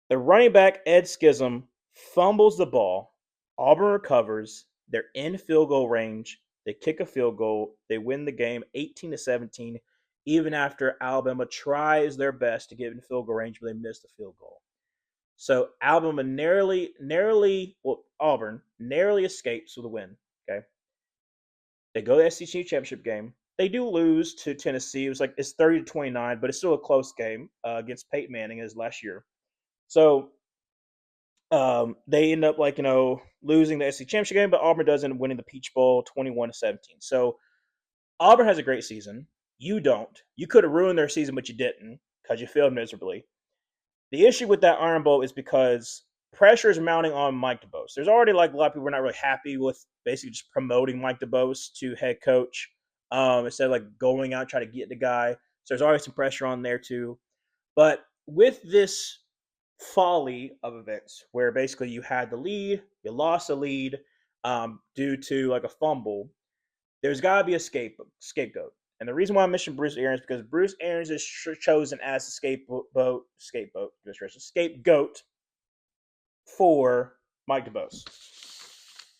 The running back, Ed Schism, fumbles the ball. Auburn recovers. They're in field goal range. They kick a field goal. They win the game 18-17, even after Alabama tries their best to get in field goal range, but they miss the field goal. So Alabama Auburn narrowly escapes with a win. Okay, they go to the SEC championship game. They do lose to Tennessee. It's 30-29, but it's still a close game against Peyton Manning as last year. So they end up losing the SEC championship game, but Auburn doesn't, winning the Peach Bowl 21-17. So Auburn has a great season. You don't. You could have ruined their season, but you didn't because you failed miserably. The issue with that Iron Bowl is because pressure is mounting on Mike DeBose. There's already like a lot of people who are not really happy with basically just promoting Mike DeBose to head coach instead of like going out and trying to get the guy. So there's always some pressure on there too. But with this folly of events where basically you had the lead, you lost the lead due to like a fumble, there's got to be a scapegoat. And the reason why I mentioned Bruce Arians is because Bruce Arians is chosen as the scapegoat for Mike DeBose.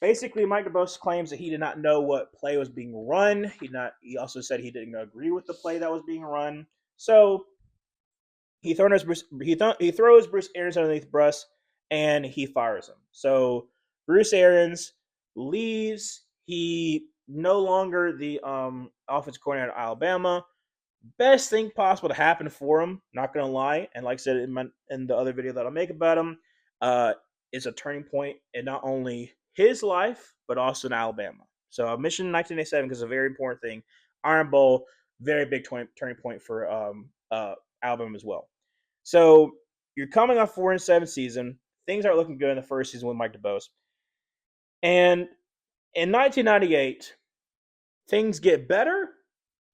Basically, Mike DeBose claims that he did not know what play was being run. He also said he didn't agree with the play that was being run. So he throws Bruce Arians underneath the bus and he fires him. So Bruce Arians leaves. He no longer the offensive coordinator at Alabama. Best thing possible to happen for him, not gonna lie. And like I said in the other video that I'll make about him, it's a turning point in not only his life but also in Alabama. So I mentioned 1987 because it's a very important thing. Iron Bowl, very big turning point for Alabama as well. So you're coming off 4-7 season. Things aren't looking good in the first season with Mike DeBose. And in 1998, things get better,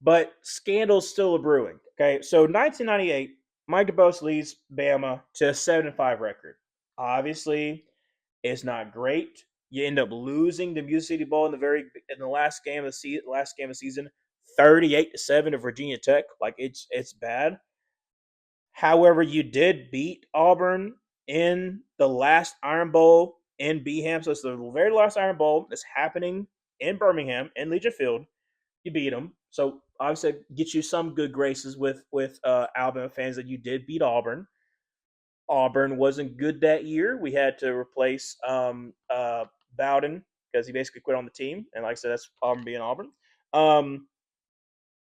but scandals still are brewing. Okay, so 1998, Mike DeBose leads Bama to a 7-5 record. Obviously, it's not great. You end up losing the Music City Bowl in the last game of the season, 38-7 to Virginia Tech. Like it's bad. However, you did beat Auburn in the last Iron Bowl in Birmingham. So it's the very last Iron Bowl that's happening in Birmingham in Legion Field. You beat them. So obviously get you some good graces with Alabama fans that you did beat Auburn. Auburn wasn't good that year. We had to replace Bowden because he basically quit on the team. And like I said, that's Auburn being Auburn.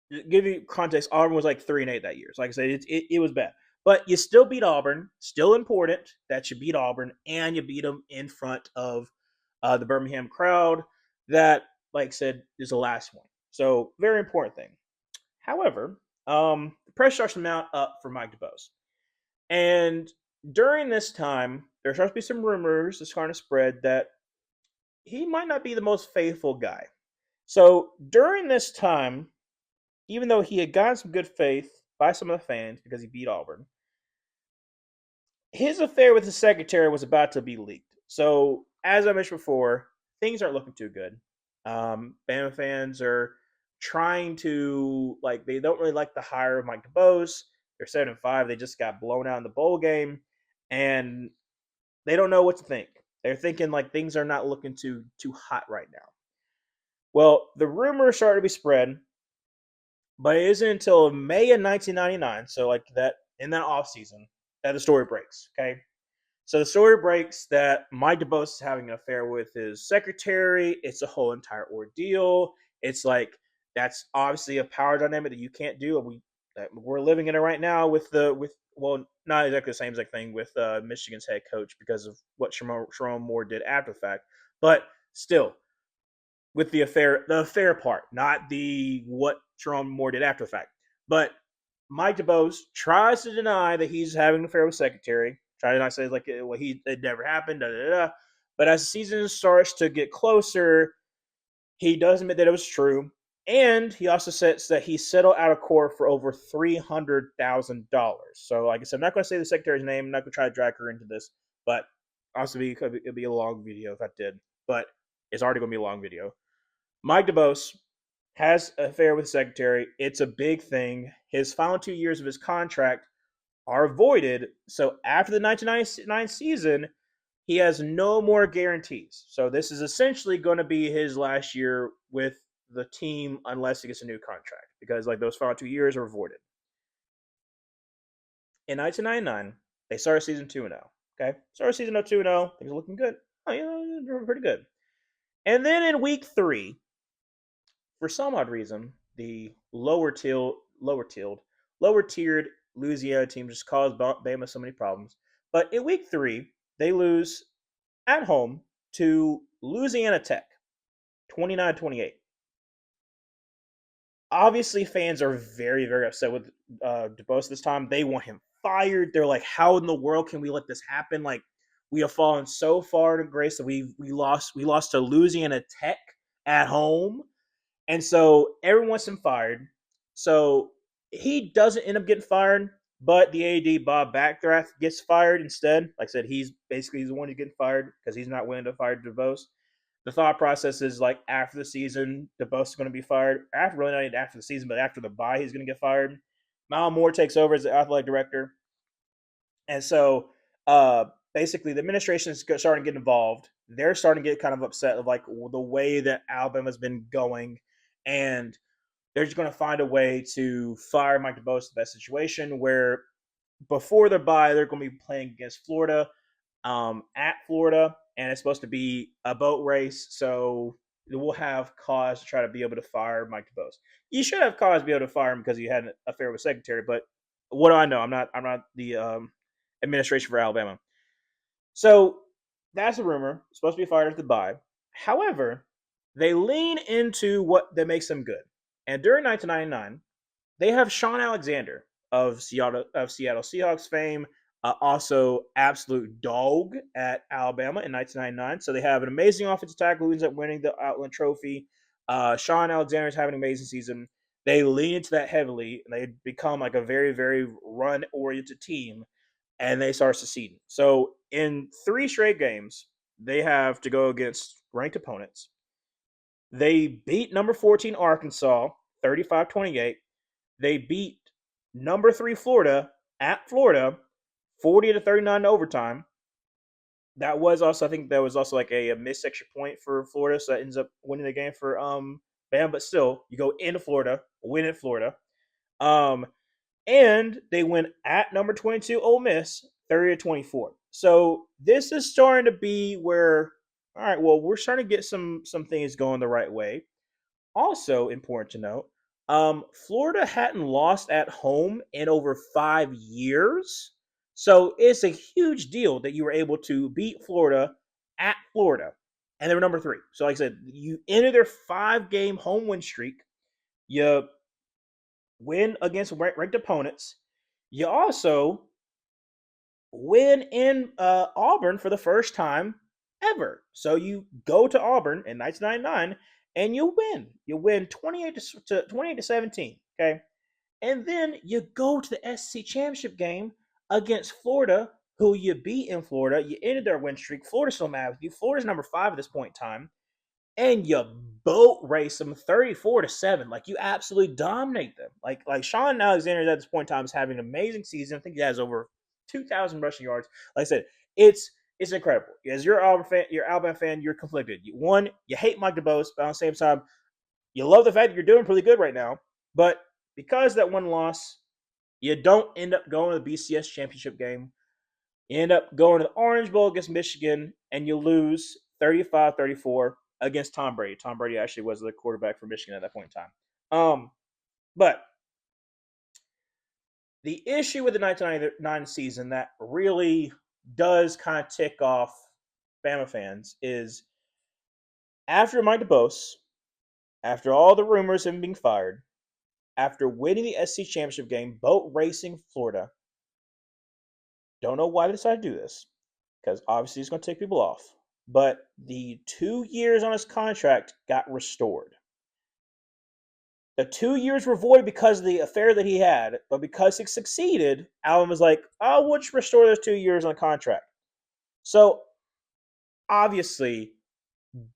To give you context, Auburn was like 3-8 that year. So like I said, it was bad. But you still beat Auburn. Still important that you beat Auburn, and you beat them in front of the Birmingham crowd that like I said, is the last one. So very important thing. However, the pressure starts to mount up for Mike DeBose. And during this time, there starts to be some rumors that's starting to spread that he might not be the most faithful guy. So during this time, even though he had gotten some good faith by some of the fans because he beat Auburn, his affair with his secretary was about to be leaked. So, as I mentioned before, things aren't looking too good. Bama fans are trying to they don't really like the hire of Mike DeBose. They're 7-5. They just got blown out in the bowl game, and they don't know what to think. They're thinking like things are not looking too hot right now. Well, the rumors started to be spread, but it isn't until May of 1999, so like that in that off season, that the story breaks. Okay, so the story breaks that Mike DeBose is having an affair with his secretary. It's a whole entire ordeal. It's like that's obviously a power dynamic that you can't do. We're living in it right now with well, not exactly the same exact thing with Michigan's head coach because of what Sherrone Moore did after the fact, but still with the affair part, not the what Sherrone Moore did after the fact, but Mike DeBose tries to deny that he's having an affair with secretary. Try to not say like well it never happened. Da, da, da. But as the season starts to get closer, he does admit that it was true, and he also says that he settled out of court for over $300,000. So, like I said, I'm not going to say the secretary's name. I'm not going to try to drag her into this, but also it'd be a long video if I did. But it's already going to be a long video. Mike DeBose has an affair with the secretary. It's a big thing. His final 2 years of his contract are voided. So after the 1999 season, he has no more guarantees. So this is essentially going to be his last year with the team unless he gets a new contract because like those final 2 years are voided. In 1999, they started season 2-0. Okay, started season 2-0. Things are looking good. Oh, yeah, they're pretty good. And then in week 3, for some odd reason, the lower tiered Louisiana team just caused Bama so many problems. But in week 3, they lose at home to Louisiana Tech, 29-28. Obviously, fans are very, very upset with DeBose this time. They want him fired. They're like, "How in the world can we let this happen? Like, we have fallen so far to grace that we lost to Louisiana Tech at home." And so everyone wants him fired. So he doesn't end up getting fired, but the AD Bob Backdraft gets fired instead. Like I said, he's the one who's getting fired because he's not willing to fire DeBose. The thought process is like after the season, DeBose is going to be fired. After really not even after the season, but after the bye, he's going to get fired. Mal Moore takes over as the athletic director, and so basically the administration is starting to get involved. They're starting to get kind of upset of like the way that Alabama's been going, and they're just going to find a way to fire Mike DeBose in the best situation where before their bye, they're going to be playing against Florida at Florida, and it's supposed to be a boat race. So we'll have cause to try to be able to fire Mike DeBose. You should have cause to be able to fire him because he had an affair with secretary. But what do I know? I'm not the administration for Alabama. So that's a rumor. Supposed to be fired at the bye. However, they lean into what that makes them good. And during 1999, they have Sean Alexander of Seattle Seahawks fame, also absolute dog at Alabama in 1999. So they have an amazing offensive tackle who ends up winning the Outland Trophy. Sean Alexander is having an amazing season. They lean into that heavily, and they become like a very, very run-oriented team, and they start succeeding. So in 3 straight games, they have to go against ranked opponents. They beat number 14 Arkansas 35-28. They beat number 3 Florida at Florida 40-39 in overtime. That was also, I think, that was also like a missed extra point for Florida, so that ends up winning the game for Bam. But still, you go into Florida, win at Florida, um, and they win at number 22 Ole Miss 30-24. So this is starting to be where, all right, well, we're starting to get some things going the right way. Also important to note, Florida hadn't lost at home in over 5 years. So it's a huge deal that you were able to beat Florida at Florida. and they were number 3. So, like I said, you ended their 5-game home win streak. You win against ranked opponents. You also win in Auburn for the first time ever. So you go to Auburn in 1999 and you win. You win 28 to 17. Okay, and then you go to the SEC championship game against Florida, who you beat in Florida. You ended their win streak. Florida's still mad with you. Florida's number 5 at this point in time, and you boat race them 34-7. Like, you absolutely dominate them. Like Sean Alexander at this point in time is having an amazing season. I think he has over 2,000 rushing yards. Like I said, it's incredible. As you're Alabama fan, you're conflicted. One, you hate Mike DeBose, but at the same time, you love the fact that you're doing pretty good right now. But because that one loss, you don't end up going to the BCS championship game. You end up going to the Orange Bowl against Michigan, and you lose 35-34 against Tom Brady. Tom Brady actually was the quarterback for Michigan at that point in time. But the issue with the 1999 season that really does kind of tick off Bama fans is after Mike DeBose, after all the rumors of him being fired, after winning the SC championship game, boat racing Florida, don't know why they decided to do this, because obviously he's going to take people off. But the 2 years on his contract got restored. The 2 years were void because of the affair that he had, but because he succeeded, Allen was like, "Oh, we'll just restore those 2 years on the contract." So obviously,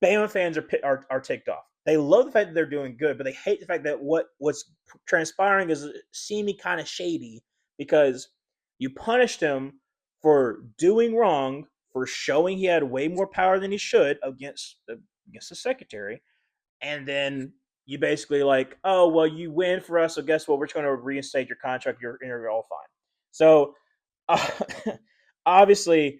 Bama fans are ticked off. They love the fact that they're doing good, but they hate the fact that what's transpiring is seeming kind of shady because you punished him for doing wrong, for showing he had way more power than he should against the secretary, and then you basically like, oh well, you win for us, so guess what? We're just going to reinstate your contract. You're all fine. So uh, obviously,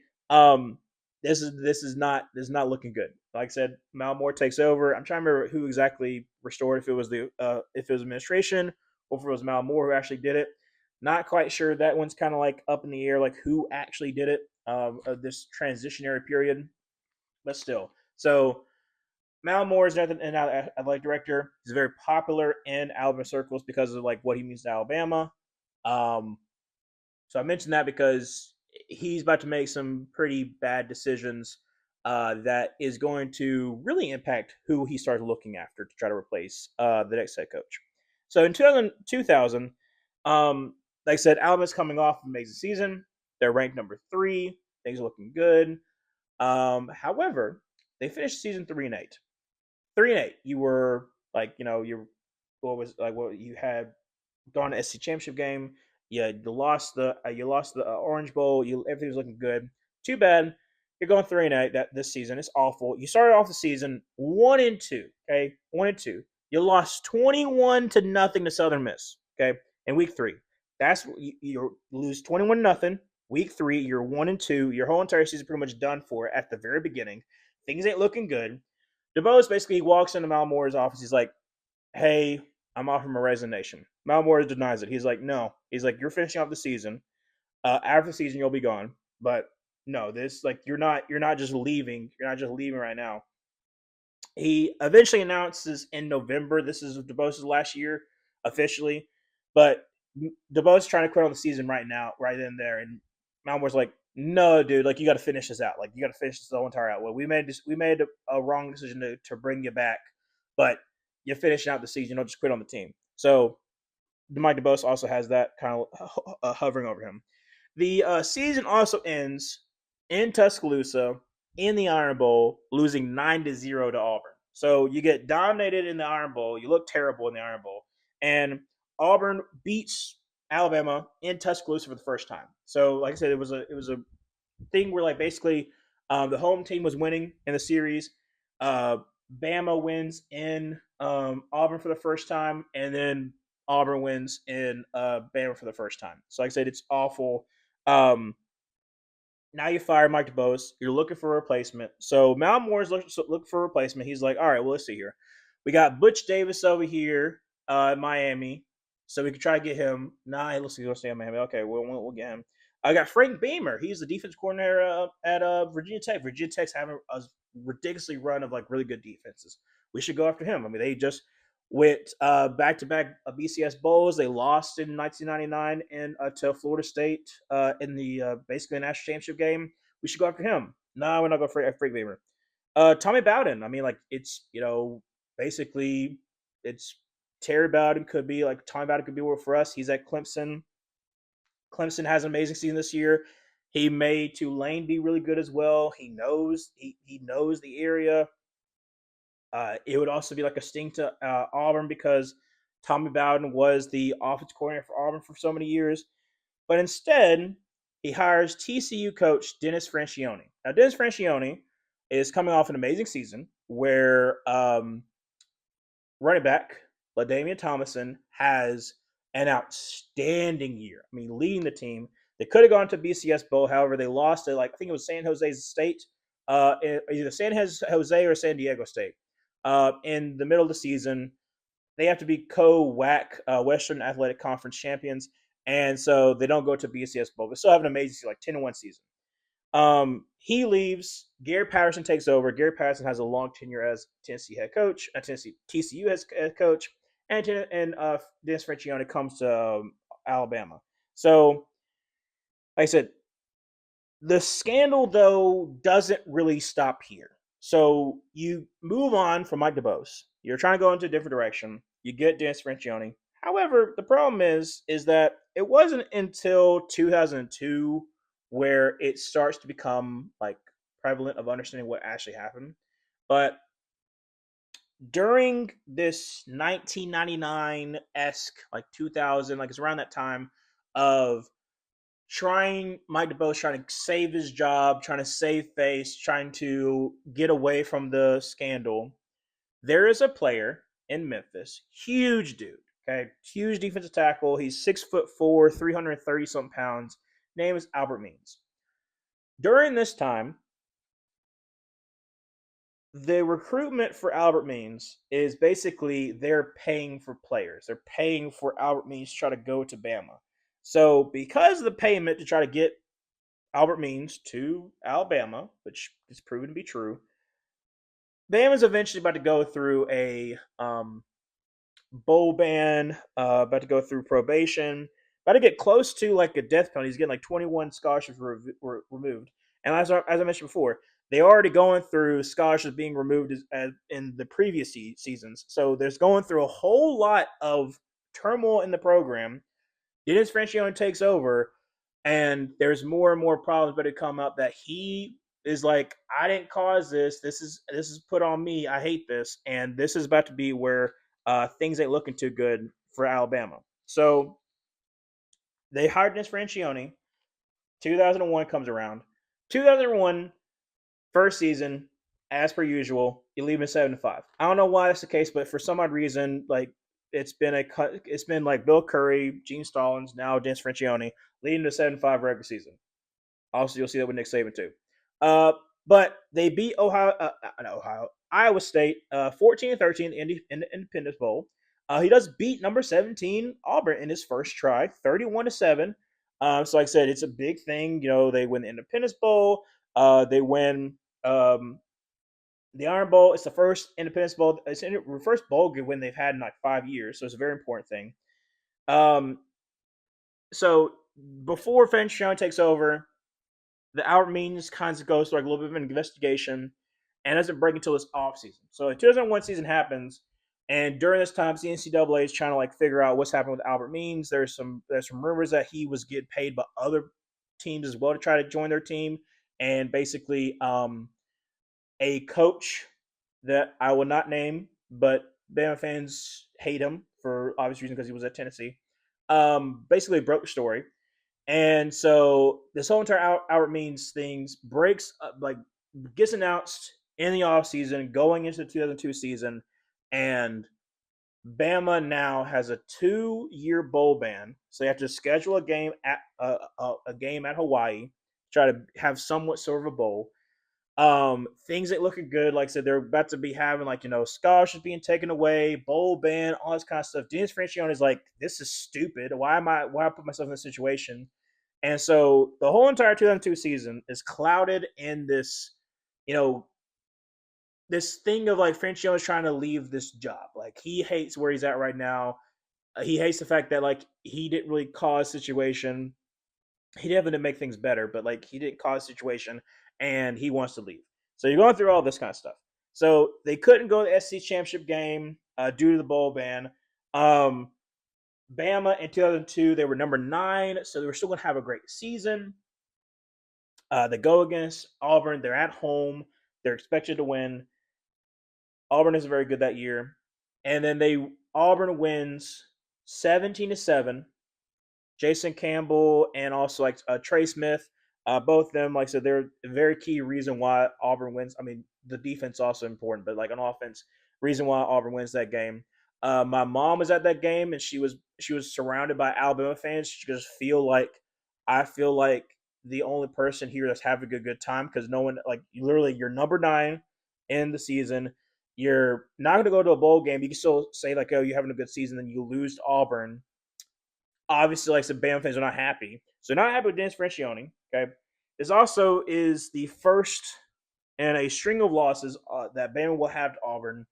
this is not looking good. Like I said, Mal Moore takes over. I'm trying to remember who exactly restored. If it was administration or if it was Mal Moore who actually did it. Not quite sure. That one's kind of like up in the air, like who actually did it. This transitionary period, but still. So Mal Moore is an athletic director. He's very popular in Alabama circles because of like what he means to Alabama. Um, so I mentioned that because he's about to make some pretty bad decisions that is going to really impact who he starts looking after to try to replace the next head coach. So in 2000 like I said, Alabama's coming off an amazing season. They're ranked number 3. Things are looking good. However, they finished season 3-8. 3-8. You were like, what you had gone to SC championship game. You lost the Orange Bowl. Everything was looking good. Too bad you're going 3-8 that this season. It's awful. You started off the season 1-2. Okay, 1-2. You lost 21-0 to Southern Miss. Okay, in week 3. That's you lose 21-0. Week 3, you're 1-2. Your whole entire season pretty much done for at the very beginning. Things ain't looking good. DeBose basically walks into Mal Moore's office. He's like, "Hey, I'm offering a resignation." Mal Moore denies it. He's like, "No." He's like, "You're finishing off the season. After the season, you'll be gone. But no, this like you're not just leaving. You're not just leaving right now." He eventually announces in November this is DeBose's last year officially, but DeBose is trying to quit on the season right now, right in there, and Malmore's like, "No, dude, like you got to finish this out. Like you got to finish this whole entire out. Well, we made a wrong decision to bring you back, but you're finishing out the season. Don't just quit on the team." So Mike DeBose also has that kind of hovering over him. The season also ends in Tuscaloosa in the Iron Bowl, losing 9-0 to Auburn. So you get dominated in the Iron Bowl. You look terrible in the Iron Bowl, and Auburn beats Alabama in Tuscaloosa for the first time. So, like I said, it was a thing where like basically the home team was winning in the series. Uh, Bama wins in Auburn for the first time, and then Auburn wins in Bama for the first time. So, like I said, it's awful. Um, now you fire Mike DeBose. You're looking for a replacement. So Mal Moore's looking for a replacement. He's like, all right, well, let's see here. We got Butch Davis over here in Miami, so we could try to get him. Nah, let's see. Let's stay in Miami. Okay, we'll get him. I got Frank Beamer. He's the defense coordinator at Virginia Tech. Virginia Tech's having a ridiculously run of like really good defenses. We should go after him. I mean, they just went back to back BCS bowls. They lost in 1999 to Florida State in the basically a national championship game. We should go after him. No, we're not going for Frank Beamer. Tommy Bowden. I mean, like it's basically it's Terry Bowden could be like Tommy Bowden could be one for us. He's at Clemson. Clemson has an amazing season this year. He made Tulane be really good as well. He knows the area. It would also be like a sting to Auburn because Tommy Bowden was the offensive coordinator for Auburn for so many years. But instead, he hires TCU coach Dennis Francione. Now, Dennis Francione is coming off an amazing season where running back LaDainian Tomlinson has an outstanding year. I mean, leading the team. They could have gone to BCS Bowl, however, they lost to I think it was San Jose State, either San Jose or San Diego State. In the middle of the season, they have to be co-WAC Western Athletic Conference champions, and so they don't go to BCS Bowl. But still have an amazing like 10-1 season. He leaves. Gary Patterson takes over. Gary Patterson has a long tenure as Tennessee head coach, Tennessee TCU head coach, and Dennis Francione comes to Alabama. So, like I said, the scandal though doesn't really stop here. So you move on from Mike DeBose. You're trying to go into a different direction. You get Dennis Francione. However, the problem is that it wasn't until 2002 where it starts to become like prevalent of understanding what actually happened. But during this 1999 esque, like 2000, like it's around that time of Mike DeBose trying to save his job, trying to save face, trying to get away from the scandal. There is a player in Memphis, huge dude, okay, huge defensive tackle. He's 6'4", 330 something pounds. Name is Albert Means. During this time, the recruitment for Albert Means is basically they're paying for players. They're paying for Albert Means to try to go to Bama. So because of the payment to try to get Albert Means to Alabama, which is proven to be true, Bama's eventually about to go through a bowl ban, about to go through probation, about to get close to like a death penalty. He's getting like 21 scholarships removed. And as I mentioned before, they already going through scholarships being removed in the previous seasons. So there's going through a whole lot of turmoil in the program. Dennis Francione takes over, and there's more and more problems that come up that he is like, I didn't cause this. This is put on me. I hate this, and this is about to be where things ain't looking too good for Alabama. So they hired Dennis Francione. 2001 comes around. 2001 first season, as per usual, you leave in 7-5. I don't know why that's the case, but for some odd reason, like it's been like Bill Curry, Gene Stallings, now Dennis Francione leading to 7-5 regular season. Also, you'll see that with Nick Saban too. But they beat Iowa State 14-13 in the Independence Bowl. He does beat number 17 Auburn in his first try, 31-7. So like I said, it's a big thing. They win the Independence Bowl. They win the Iron Bowl. It's the first Independence Bowl. It's the first bowl win they've had in like 5 years. So it's a very important thing. So before Francione takes over, the Albert Means kind of goes through like a little bit of an investigation and doesn't break until this off season. So the 2001 season happens, and during this time, the NCAA is trying to like figure out what's happening with Albert Means. There's some rumors that he was getting paid by other teams as well to try to join their team, and basically a coach that I will not name, but Bama fans hate him for obvious reasons because he was at Tennessee. Basically broke the story. And so this whole entire Albert Means things gets announced in the offseason going into the 2002 season, and Bama now has a 2-year bowl ban, so they have to schedule a game at Hawaii, try to have somewhat sort of a bowl. Things ain't looking good. Like I said, they're about to be having scholarships being taken away, bowl ban, all this kind of stuff. Dennis Francione is like, this is stupid. Why I put myself in this situation? And so the whole entire 2002 season is clouded in this, you know, this thing of like Francione is trying to leave this job. Like he hates where he's at right now. He hates the fact that like he didn't really cause situation. He didn't make things better, but like he didn't cause situation, and he wants to leave. So you're going through all this kind of stuff. So they couldn't go to the SC championship game due to the bowl ban. Um, Bama in 2002, they were number 9, so they were still going to have a great season. They go against Auburn. They're at home. They're expected to win. Auburn is very good that year, and then Auburn wins 17-7. Jason Campbell and also like Trey Smith, both of them, like I said, they're a very key reason why Auburn wins. I mean, the defense also important, but like on offense, reason why Auburn wins that game. My mom was at that game, and she was surrounded by Alabama fans. She just feel like I feel like the only person here that's having a good time because no one like literally you're number 9 in the season. You're not going to go to a bowl game. You can still say like, oh, you're having a good season, then you lose to Auburn. Obviously, like some Bama fans are not happy. So not happy with Dennis Francione. Okay, this also is the first in a string of losses that Bama will have to Auburn.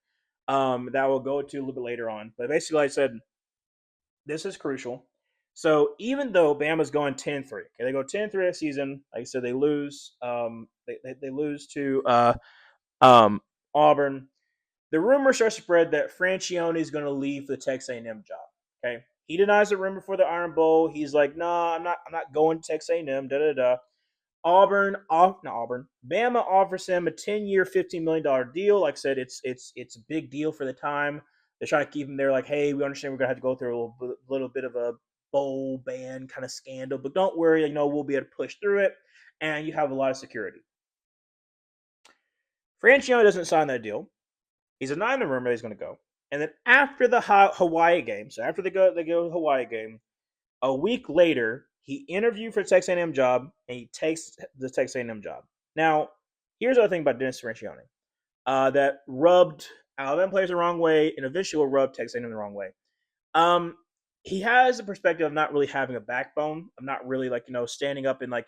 That we'll go to a little bit later on. But basically, like I said, this is crucial. So even though Bama's going 10-3, okay, they go 10-3 that season. Like I said, they lose. They lose to Auburn. The rumor starts to spread that Francione is going to leave the Texas A&M job. Okay, he denies the rumor for the Iron Bowl. He's like, "No, nah, I'm not. I'm not going to Texas A&M." Da da da. Bama offers him a 10-year, $15 million deal. Like I said, it's a big deal for the time. They're trying to keep him there. Like, hey, we understand we're gonna have to go through little bit of a bowl ban kind of scandal, but don't worry, we'll be able to push through it, and you have a lot of security. Francione doesn't sign that deal. He's denying the rumor he's going to go. And then after the Hawaii game, so after they go to the Hawaii game, a week later, he interviewed for the Texas A&M job, and he takes the Texas A&M job. Now, here's the other thing about Dennis Francione that rubbed Alabama players the wrong way, and eventually will rub Texas A&M the wrong way. Um, he has a perspective of not really having a backbone, of not really like standing up and like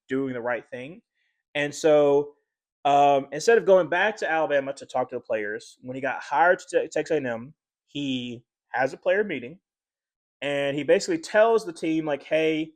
doing the right thing. And so instead of going back to Alabama to talk to the players, when he got hired to Texas A&M, he has a player meeting, and he basically tells the team like, "Hey,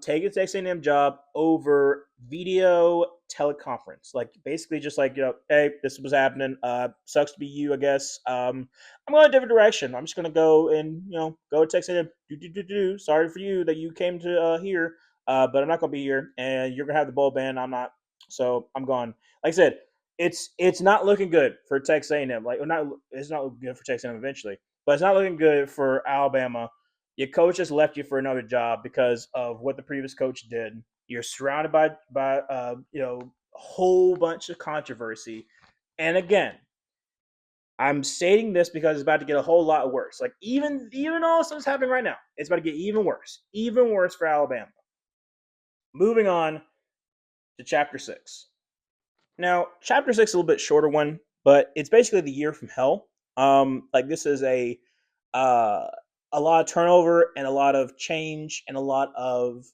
take a Texas A&M job over video teleconference. Like basically just like, hey, this was happening. Sucks to be you, I guess. I'm going a different direction. I'm just gonna go and go to Texas A&M. Sorry for you that you came to here, but I'm not gonna be here, and you're gonna have the bowl ban. I'm not, so I'm gone. Like I said, it's not looking good for Texas A&M. Like, not it's not looking good for Texas A&M eventually, but it's not looking good for Alabama. Your coach just left you for another job because of what the previous coach did. You're surrounded by a whole bunch of controversy. And again, I'm stating this because it's about to get a whole lot worse. Like even all this happening right now, it's about to get even worse for Alabama. Moving on to chapter 6. Now, chapter 6 is a little bit shorter one, but it's basically the year from hell. Like this is uh, a lot of turnover and a lot of change and a lot of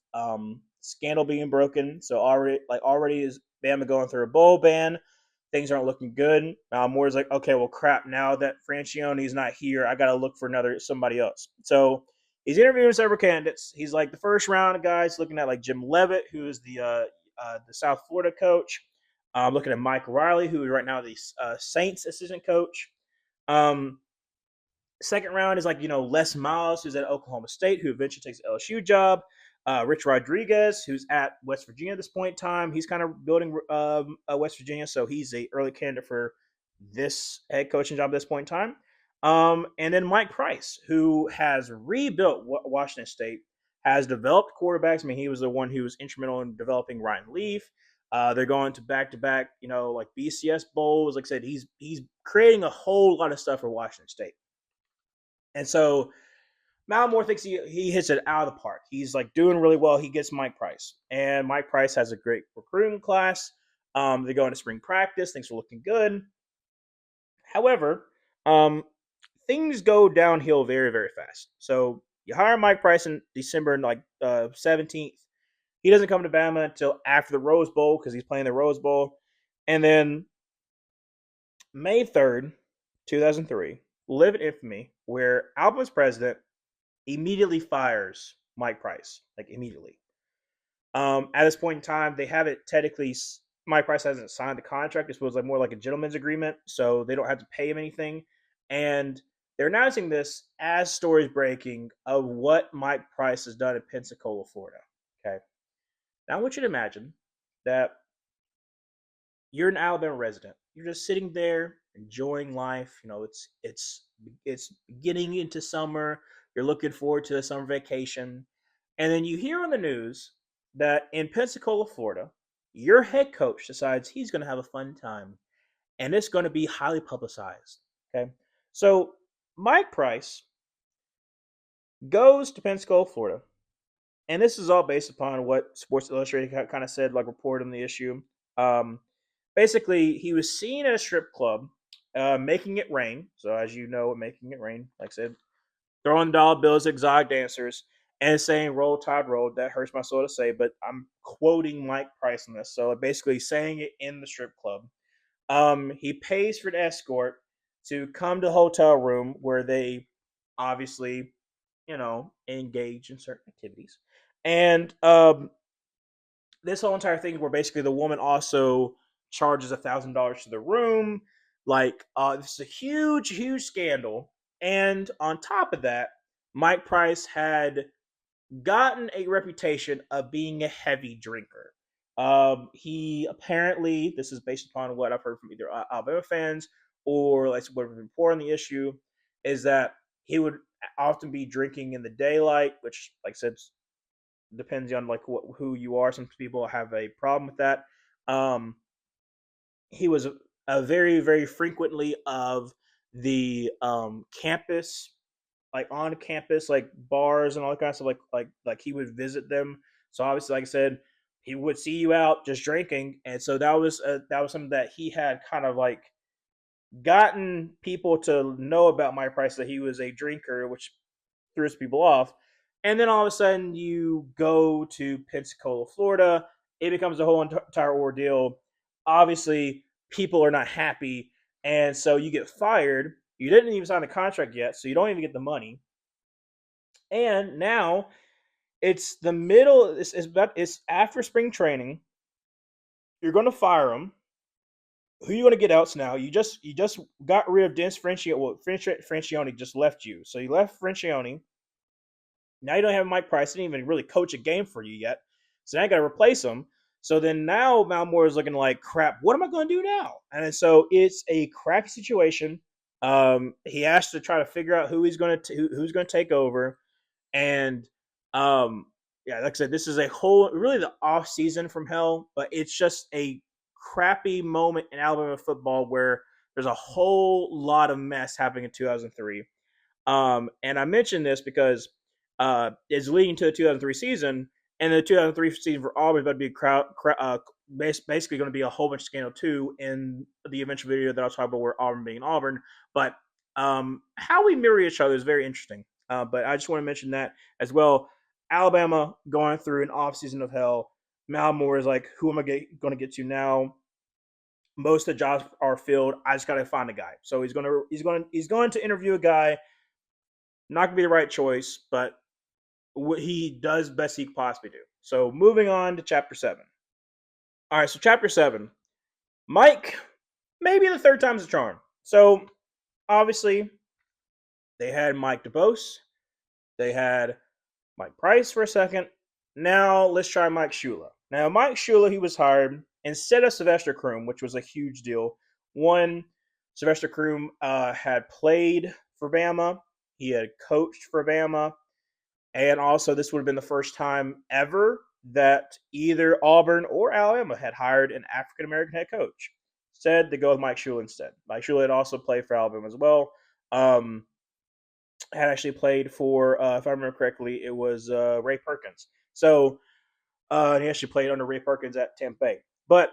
scandal being broken. So already is Bama going through a bowl ban. Things aren't looking good. Moore's like, okay, well, crap. Now that Franchione's not here, I got to look for somebody else. So he's interviewing several candidates. He's like the first round of guys looking at like Jim Leavitt, who is the South Florida coach. Looking at Mike Riley, who is right now the Saints assistant coach. Um, Second round is like Les Miles, who's at Oklahoma State, who eventually takes the LSU job. Rich Rodriguez, who's at West Virginia at this point in time, he's kind of building West Virginia, so he's a early candidate for this head coaching job at this point in time. And then Mike Price, who has rebuilt Washington State, has developed quarterbacks. I mean, he was the one who was instrumental in developing Ryan Leaf. They're going to back, like BCS bowls. Like I said, he's creating a whole lot of stuff for Washington State. And so Malamore thinks he hits it out of the park. He's like doing really well. He gets Mike Price, and Mike Price has a great recruiting class. They go into spring practice. Things are looking good. However, things go downhill very, very fast. So You hire Mike Price in December, like 17th. He doesn't come to Bama until after the Rose Bowl because he's playing the Rose Bowl. And then May 3rd, 2003, live in infamy where Alabama's president immediately fires Mike Price, like immediately. At this point in time, they haven't technically. Mike Price hasn't signed the contract. This was like more like a gentleman's agreement, so they don't have to pay him anything. And they're announcing this as stories breaking of what Mike Price has done in Pensacola, Florida. Okay, now I want you to imagine that you're an Alabama resident. You're just sitting there enjoying life. You know, it's getting into summer. You're looking forward to a summer vacation, and then you hear on the news that in Pensacola, Florida, your head coach decides he's going to have a fun time, and it's going to be highly publicized. Okay, so Mike Price goes to Pensacola, Florida, and this is all based upon what Sports Illustrated kind of said, like reported on the issue. Um, Basically, he was seen at a strip club, making it rain. So, as you know, making it rain, like I said, throwing dollar bills at exotic dancers and saying "Roll Tide, roll." That hurts my soul to say, but I'm quoting Mike Price on this. So, basically, saying it in the strip club. He pays for the escort to come to the hotel room where they obviously, engage in certain activities. And this whole entire thing where basically the woman also charges $1,000 to the room. Like, this is a huge, huge scandal. And on top of that, Mike Price had gotten a reputation of being a heavy drinker. He apparently, this is based upon what I've heard from either Alabama fans or like what have been reported on the issue, is that he would often be drinking in the daylight, which, like I said, depends on like who you are. Some people have a problem with that. Um, he was a very, very frequently of the campus, like on campus, like bars and all that kind of stuff. Like he would visit them. So obviously, like I said, he would see you out just drinking, and so that was something that he had kind of like gotten people to know about Mike Price, that he was a drinker, which throws people off. And then all of a sudden, you go to Pensacola, Florida. It becomes a whole entire ordeal. Obviously, people are not happy. And so you get fired. You didn't even sign the contract yet, so you don't even get the money. And now it's the middle, it's after spring training. You're going to fire him. Who are you going to get else now? You just got rid of Dennis Francione. Well, Francione just left you. So you left Francione. Now you don't have Mike Price. Didn't even really coach a game for you yet. So now I got to replace him. So then now Malmore is looking like crap. What am I going to do now? And so it's a crappy situation. He has to try to figure out who's going to take over. And yeah, like I said, this is a whole really the off season from hell. But it's just a crappy moment in Alabama football where there's a whole lot of mess happening in 2003. And I mentioned this because it's leading to the 2003 season, and the 2003 season for Auburn is about to be basically going to be a whole bunch of scandal too in the eventual video that I'll talk about where Auburn being Auburn. But how we mirror each other is very interesting. But I just want to mention that as well. Alabama going through an off season of hell. Malmore is like, who am I going to get to now? Most of the jobs are filled. I just got to find a guy. So he's going to interview a guy. Not gonna be the right choice, but what he does best he could possibly do. So moving on to chapter 7. All right, so chapter 7, Mike, maybe the third time's a charm. So obviously they had Mike DeBose, they had Mike Price for a second. Now let's try Mike Shula. Now Mike Shula, he was hired instead of Sylvester Croom, which was a huge deal. One, Sylvester Croom had played for Bama, he had coached for Bama. And also, this would have been the first time ever that either Auburn or Alabama had hired an African American head coach. Said to go with Mike Shula instead. Mike Shula had also played for Alabama as well. Had actually played for, if I remember correctly, it was Ray Perkins. So he actually played under Ray Perkins at Tampa Bay. But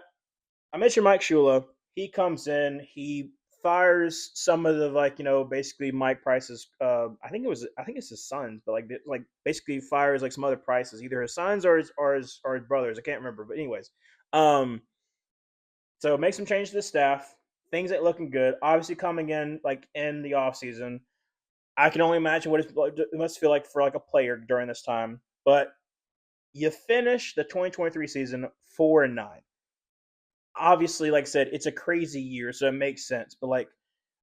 I mentioned Mike Shula. He comes in. He fires some of the basically Mike Price's. I think it's his sons, but like basically fires like some other Prices, either his sons or his brothers. I can't remember, but anyways, um, so make some change to the staff. Things ain't looking good. Obviously, coming in like in the off season, I can only imagine what it must feel like for like a player during this time. But you finish the 2023 season 4-9. Obviously, like I said, it's a crazy year, so it makes sense. But like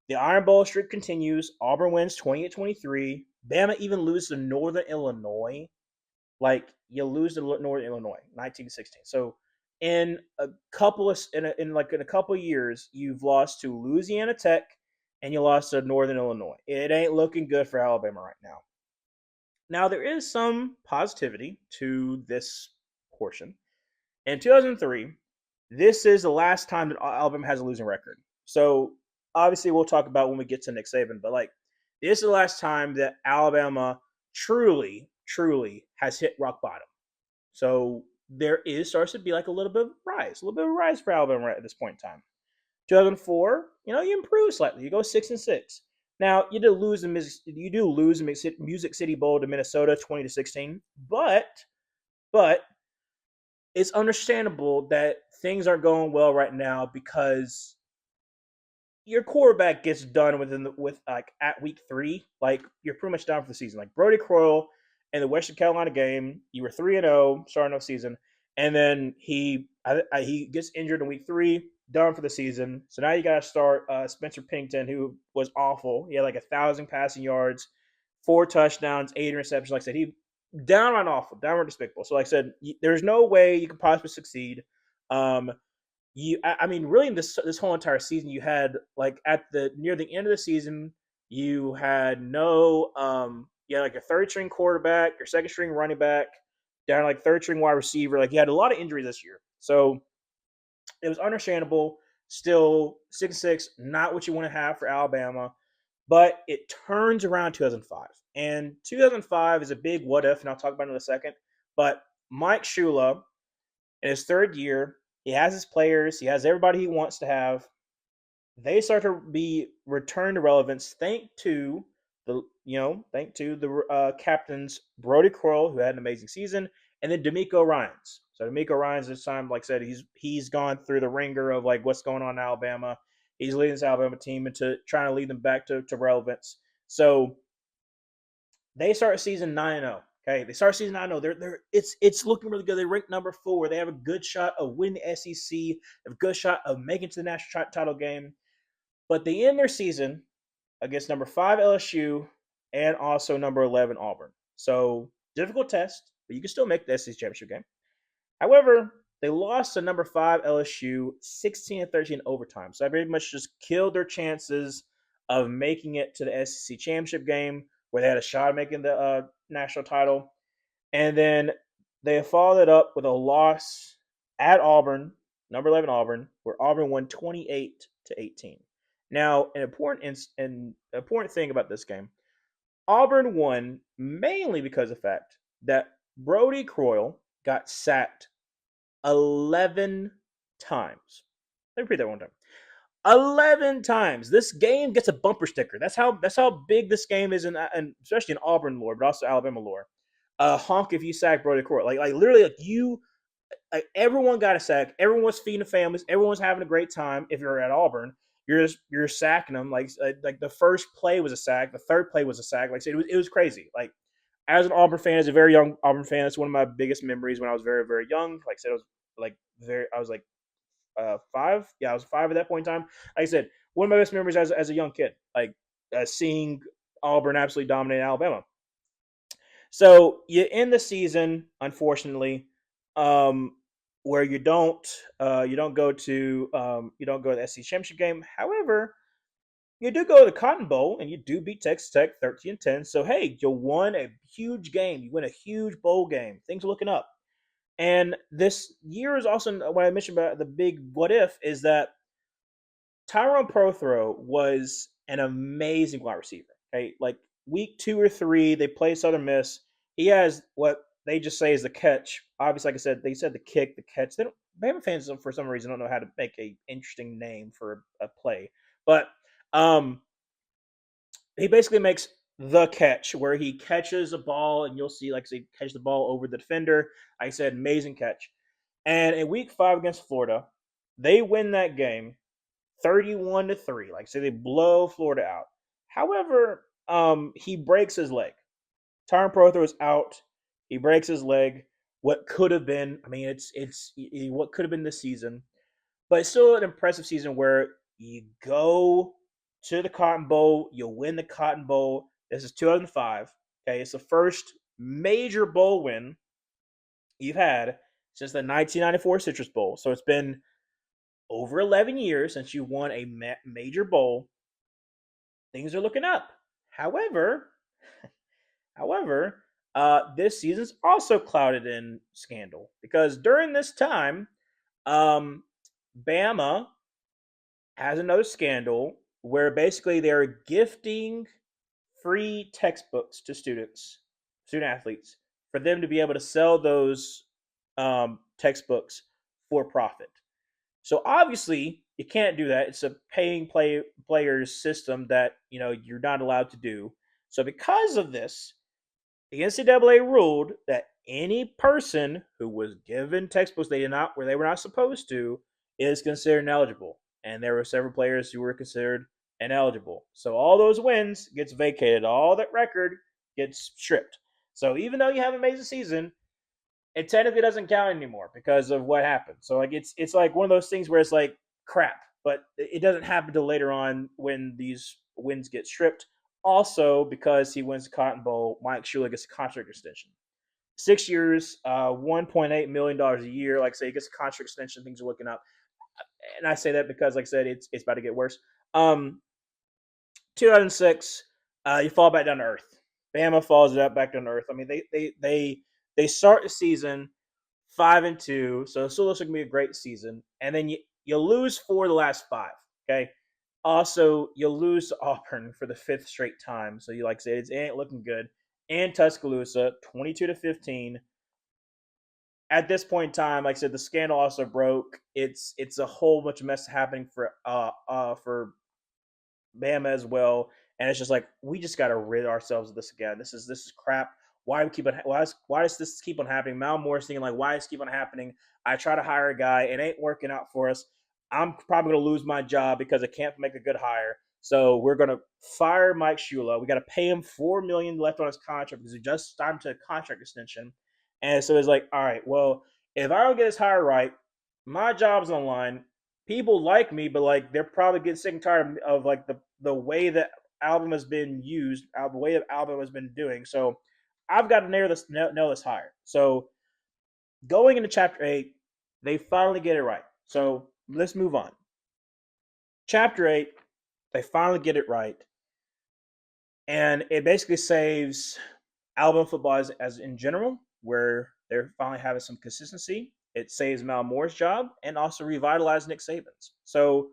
the Iron Bowl streak continues. Auburn wins 28-23. Bama even loses to Northern Illinois. Like you lose to Northern Illinois, 1916. So in a couple of in a couple of years, you've lost to Louisiana Tech and you lost to Northern Illinois. It ain't looking good for Alabama right now. Now there is some positivity to this portion. In 2003, this is the last time that Alabama has a losing record. So obviously, we'll talk about when we get to Nick Saban, but like this is the last time that Alabama truly has hit rock bottom. So there is starts to be like a little bit of a rise for Alabama right at this point in time. 2004, you improve slightly. You go 6-6. Now you do lose in Music City Bowl to Minnesota 20-16, but it's understandable that things aren't going well right now because your quarterback gets done with like at week 3, like you're pretty much done for the season. Like Brody Croyle in the Western Carolina game, you were 3-0 starting off season, and then he gets injured in week 3, done for the season. So now you got to start Spencer Pennington, who was awful. He had like 1,000 passing yards, 4 touchdowns, 8 interceptions. Like I said, he downright awful, downright despicable. So like I said, there's no way you could possibly succeed. I mean, really, this whole entire season, you had like at the near the end of the season, you had like a third string quarterback, your second string running back, down like third string wide receiver. Like you had a lot of injuries this year, so it was understandable. Still 6-6, not what you want to have for Alabama, but it turns around 2005, and 2005 is a big what if, and I'll talk about it in a second. But Mike Shula, in his third year, he has his players, he has everybody he wants to have. They start to be returned to relevance thank to the captains Brody Croyle, who had an amazing season, and then D'Amico Ryans. So D'Amico Ryans this time, like I said, he's gone through the ringer of like what's going on in Alabama. He's leading this Alabama team into trying to lead them back to relevance. So they start season 9-0. Okay, they start season 9-0. It's looking really good. They rank number 4. They have a good shot of winning the SEC. They have a good shot of making it to the national title game. But they end their season against number 5 LSU and also number 11 Auburn. So difficult test, but you can still make the SEC championship game. However, they lost to number 5 LSU 16-13 overtime. So I very much just killed their chances of making it to the SEC championship game where they had a shot at making the national title. And then they followed it up with a loss at Auburn, number 11 Auburn, where Auburn won 28-18. Now, an important thing about this game, Auburn won mainly because of the fact that Brody Croyle got sacked 11 times. Let me repeat that one time. 11 times. This game gets a bumper sticker. That's how big this game is, and especially in Auburn lore, but also Alabama lore. Honk if you sack Brody Croyle. Like literally, like everyone got a sack. Everyone's feeding the families. Everyone's having a great time. If you're at Auburn, you're sacking them. Like the first play was a sack. The third play was a sack. Like I said, it was crazy. Like as an Auburn fan, as a very young Auburn fan, it's one of my biggest memories when I was very very young. Like I said, I was like 5. Yeah, I was 5 at that point in time. Like I said, one of my best memories as a young kid, like seeing Auburn absolutely dominate Alabama. So you end the season, unfortunately, um, where you don't go to the SEC championship game. However, you do go to the Cotton Bowl and you do beat Texas Tech 13-10. So hey, you won a huge game. You win a huge bowl game. Things are looking up. And this year is also what I mentioned about the big what if is that Tyrone Prothro was an amazing wide receiver. Okay, like week 2 or 3, they play Southern Miss. He has what they just say is the catch. Obviously, like I said, they said the kick, the catch. They don't. Bama fans, for some reason, don't know how to make a interesting name for a play. But Um, he basically makes the catch where he catches a ball, and you'll see, like, say, catch the ball over the defender. Like I said, amazing catch. And in week 5 against Florida, they win that game 31-3. Like, say, they blow Florida out. However, he breaks his leg. Tyron Prother is out. He breaks his leg. What could have been, I mean, it's what could have been this season, but it's still an impressive season where you go to the Cotton Bowl, you win the Cotton Bowl. This is 2005. Okay, it's the first major bowl win you've had since the 1994 Citrus Bowl. So it's been over 11 years since you won a major bowl. Things are looking up. However, this season's also clouded in scandal because during this time, um, Bama has another scandal where basically they're gifting free textbooks to student athletes, for them to be able to sell those textbooks for profit. So obviously, you can't do that. It's a players system that you're not allowed to do. So because of this, the NCAA ruled that any person who was given textbooks they did not where they were not supposed to is considered ineligible, and there were several players who were considered ineligible. So all those wins gets vacated, all that record gets stripped. So even though you have an amazing season, it technically doesn't count anymore because of what happened. So like it's like one of those things where it's like crap, but it doesn't happen till later on when these wins get stripped. Also, because he wins the Cotton Bowl, Mike Shula gets a contract extension. 6 years, $1.8 million a year. Like I say, he gets a contract extension. Things are looking up, and I say that because, like I said, it's about to get worse. 2006, you fall back down to earth. Bama falls back down to earth. I mean, they start the season 5-2, so it still looks like gonna be a great season, and then you lose 4 of the last 5. Okay, also you lose to Auburn for the 5th straight time, so you like say it ain't looking good. And Tuscaloosa, 22-15. At this point in time, like I said, the scandal also broke. It's a whole bunch of mess happening for Bama as well. And it's just like we just got to rid ourselves of this again. This is crap. Why do we keep it? Why does this keep on happening? Mal Moore's thinking like, why does this keep on happening? I try to hire a guy, it ain't working out for us. I'm probably gonna lose my job because I can't make a good hire. So we're gonna fire Mike Shula. We got to pay him $4 million left on his contract because he just signed to a contract extension. And so it's like, all right, well, if I don't get this hire right, my job's on the line. People like me, but like they're probably getting sick and tired of like the way that album has been used, the way that album has been doing. So I've got to nail this higher. So going into chapter 8, they finally get it right. So let's move on. Chapter 8, they finally get it right, and it basically saves Alabama football as in general, where they're finally having some consistency. It saves Mal Moore's job and also revitalized Nick Saban's. So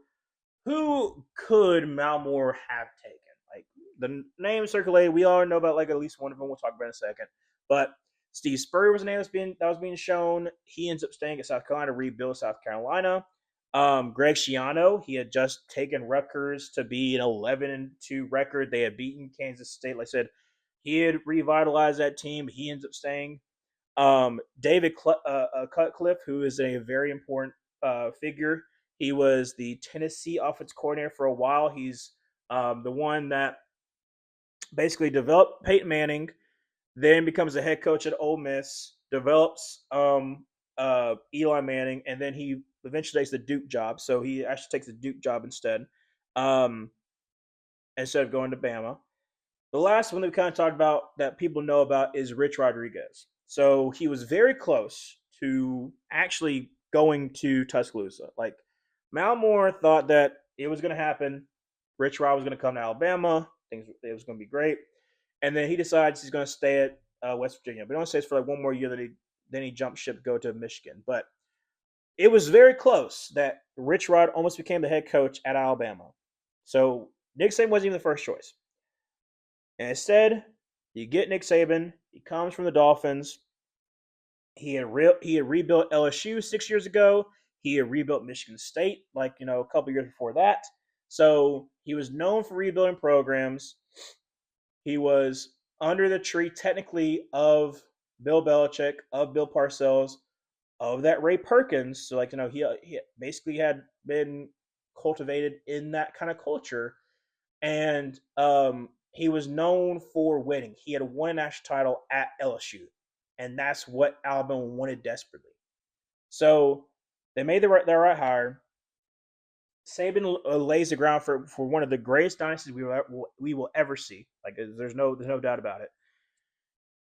who could Mal Moore have taken? Like the name circulated, we all know about like at least one of them. We'll talk about in a second. But Steve Spurrier was a name that was being shown. He ends up staying at South Carolina, rebuild South Carolina. Greg Schiano, he had just taken Rutgers to be an 11-2 record. They had beaten Kansas State. Like I said, he had revitalized that team. He ends up staying. David Cutcliffe, who is a very important figure. He was the Tennessee offense coordinator for a while. He's the one that basically developed Peyton Manning, then becomes a head coach at Ole Miss, develops Eli Manning, and then he eventually takes the Duke job. So he actually takes the Duke job um, instead of going to Bama. The last one that we kind of talked about that people know about is Rich Rodriguez. So he was very close to actually going to Tuscaloosa. Like Mal Moore thought that it was going to happen. Rich Rod was going to come to Alabama. Things it was going to be great, and then he decides he's going to stay at West Virginia. But he only stays for like one more year. Then he jumped ship to go to Michigan. But it was very close that Rich Rod almost became the head coach at Alabama. So Nick Saban wasn't even the first choice. And instead, you get Nick Saban. He comes from the Dolphins. He had rebuilt LSU 6 years ago. He had rebuilt Michigan State, like a couple years before that. So He was known for rebuilding programs. He was under the tree, technically, of Bill Belichick, of Bill Parcells, of that Ray Perkins. So, like, he basically had been cultivated in that kind of culture. And he was known for winning. He had won a national title at LSU. And that's what Alabama wanted desperately. So they made the right hire. Saban lays the ground for one of the greatest dynasties we will ever see. Like there's no doubt about it.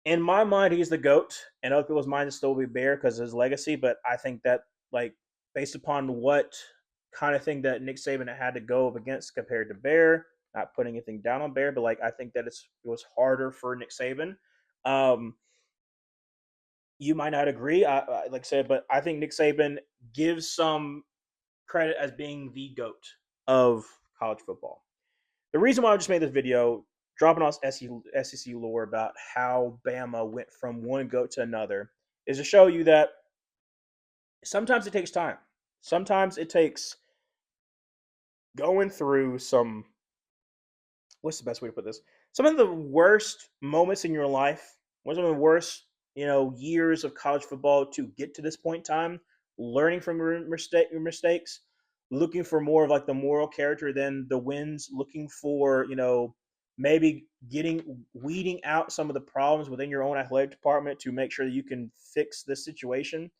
In my mind, he's the GOAT. In other people's minds, it still will be Bear because of his legacy. But I think that like based upon what kind of thing that Nick Saban had to go up against compared to Bear, not putting anything down on Bear, but like I think that it was harder for Nick Saban. Um, you might not agree, like I said, but I think Nick Saban gives some credit as being the GOAT of college football. The reason why I just made this video, dropping off SEC lore about how Bama went from one GOAT to another, is to show you that sometimes it takes time. Sometimes it takes going through some, what's the best way to put this? Some of the worst moments in your life, one of the worst, years of college football to get to this point in time, learning from your mistakes, looking for more of like the moral character than the wins, looking for, maybe weeding out some of the problems within your own athletic department to make sure that you can fix the situation.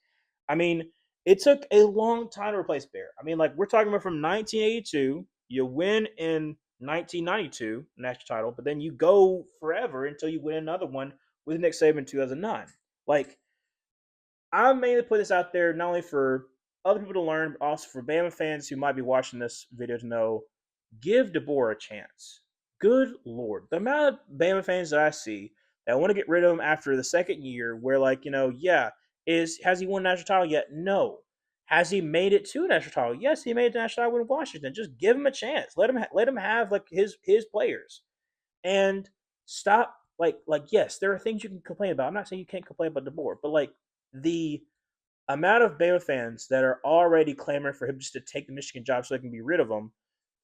I mean, it took a long time to replace Bear. I mean, like we're talking about from 1982, you win in 1992 national title, but then you go forever until you win another one with Nick Saban in 2009. Like I mainly put this out there not only for other people to learn, but also for Bama fans who might be watching this video to know, give DeBoer a chance. Good Lord. The amount of Bama fans that I see that want to get rid of him after the second year, where, like, yeah, has he won a national title yet? No. Has he made it to a national title? Yes, he made the national title with Washington. Just give him a chance. Let him have like his players. And stop like yes, there are things you can complain about. I'm not saying you can't complain about DeBoer, but like the amount of Bama fans that are already clamoring for him just to take the Michigan job so they can be rid of him.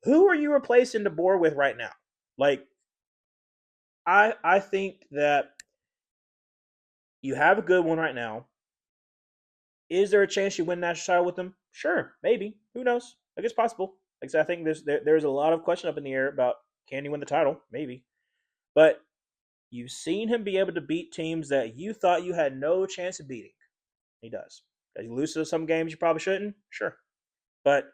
Who are you replacing DeBoer with right now? Like, I think that you have a good one right now. Is there a chance you win national title with him? Sure, maybe. Who knows? Like it's possible. Like I said, I think there's a lot of question up in the air about can he win the title? Maybe, but you've seen him be able to beat teams that you thought you had no chance of beating. He does. Does he lose to some games you probably shouldn't? Sure, but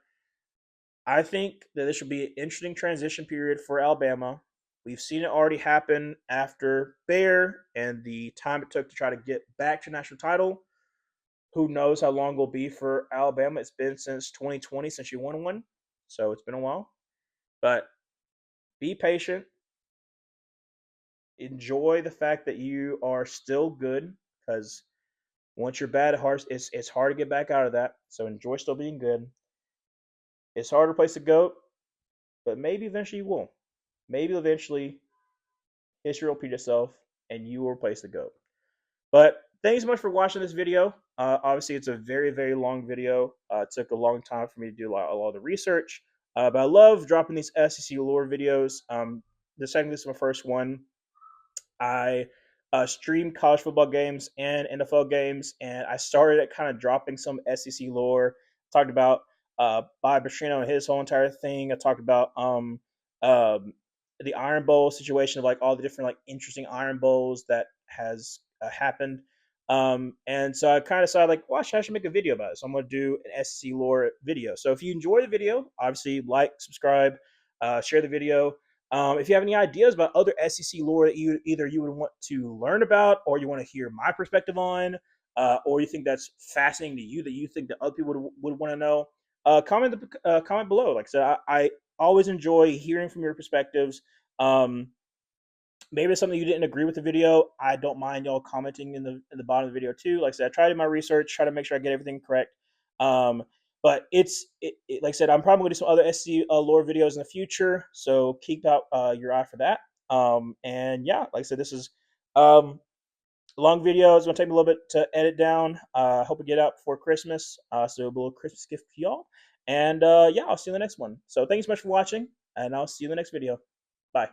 I think that this should be an interesting transition period for Alabama. We've seen it already happen after Bear and the time it took to try to get back to national title. Who knows how long it will be for Alabama? It's been since 2020 since you won one, so it's been a while. But be patient. Enjoy the fact that you are still good because once you're bad at heart, it's hard to get back out of that. So enjoy still being good. It's hard to replace the GOAT, but maybe eventually you will. Maybe eventually history will repeat itself and you will replace the GOAT. But thanks so much for watching this video. Obviously, it's a very, very long video. It took a long time for me to do a lot of the research. But I love dropping these SEC lore videos. The second this is my first one. I stream college football games and NFL games, and I started at kind of dropping some SEC lore. Talked about Bob Petrino and his whole entire thing. I talked about um, the Iron Bowl situation of like all the different like interesting Iron Bowls that has happened. And so I kind of decided like, well, I should make a video about it. So I'm going to do an SEC lore video. So if you enjoy the video, obviously like, subscribe, share the video. If you have any ideas about other SEC lore that you would want to learn about, or you want to hear my perspective on, or you think that's fascinating to you that you think that other people would want to know, comment below. Like I said, I always enjoy hearing from your perspectives. Maybe it's something you didn't agree with the video. I don't mind y'all commenting in the bottom of the video too. Like I said, I try to do my research, try to make sure I get everything correct. But like I said, I'm probably going to do some other SC lore videos in the future, so keep out your eye for that. And yeah, like I said, this is a long video. It's going to take me a little bit to edit down. I hope it get out before Christmas, so it'll be a little Christmas gift for y'all. And yeah, I'll see you in the next one. So thank you so much for watching. and I'll see you in the next video. Bye.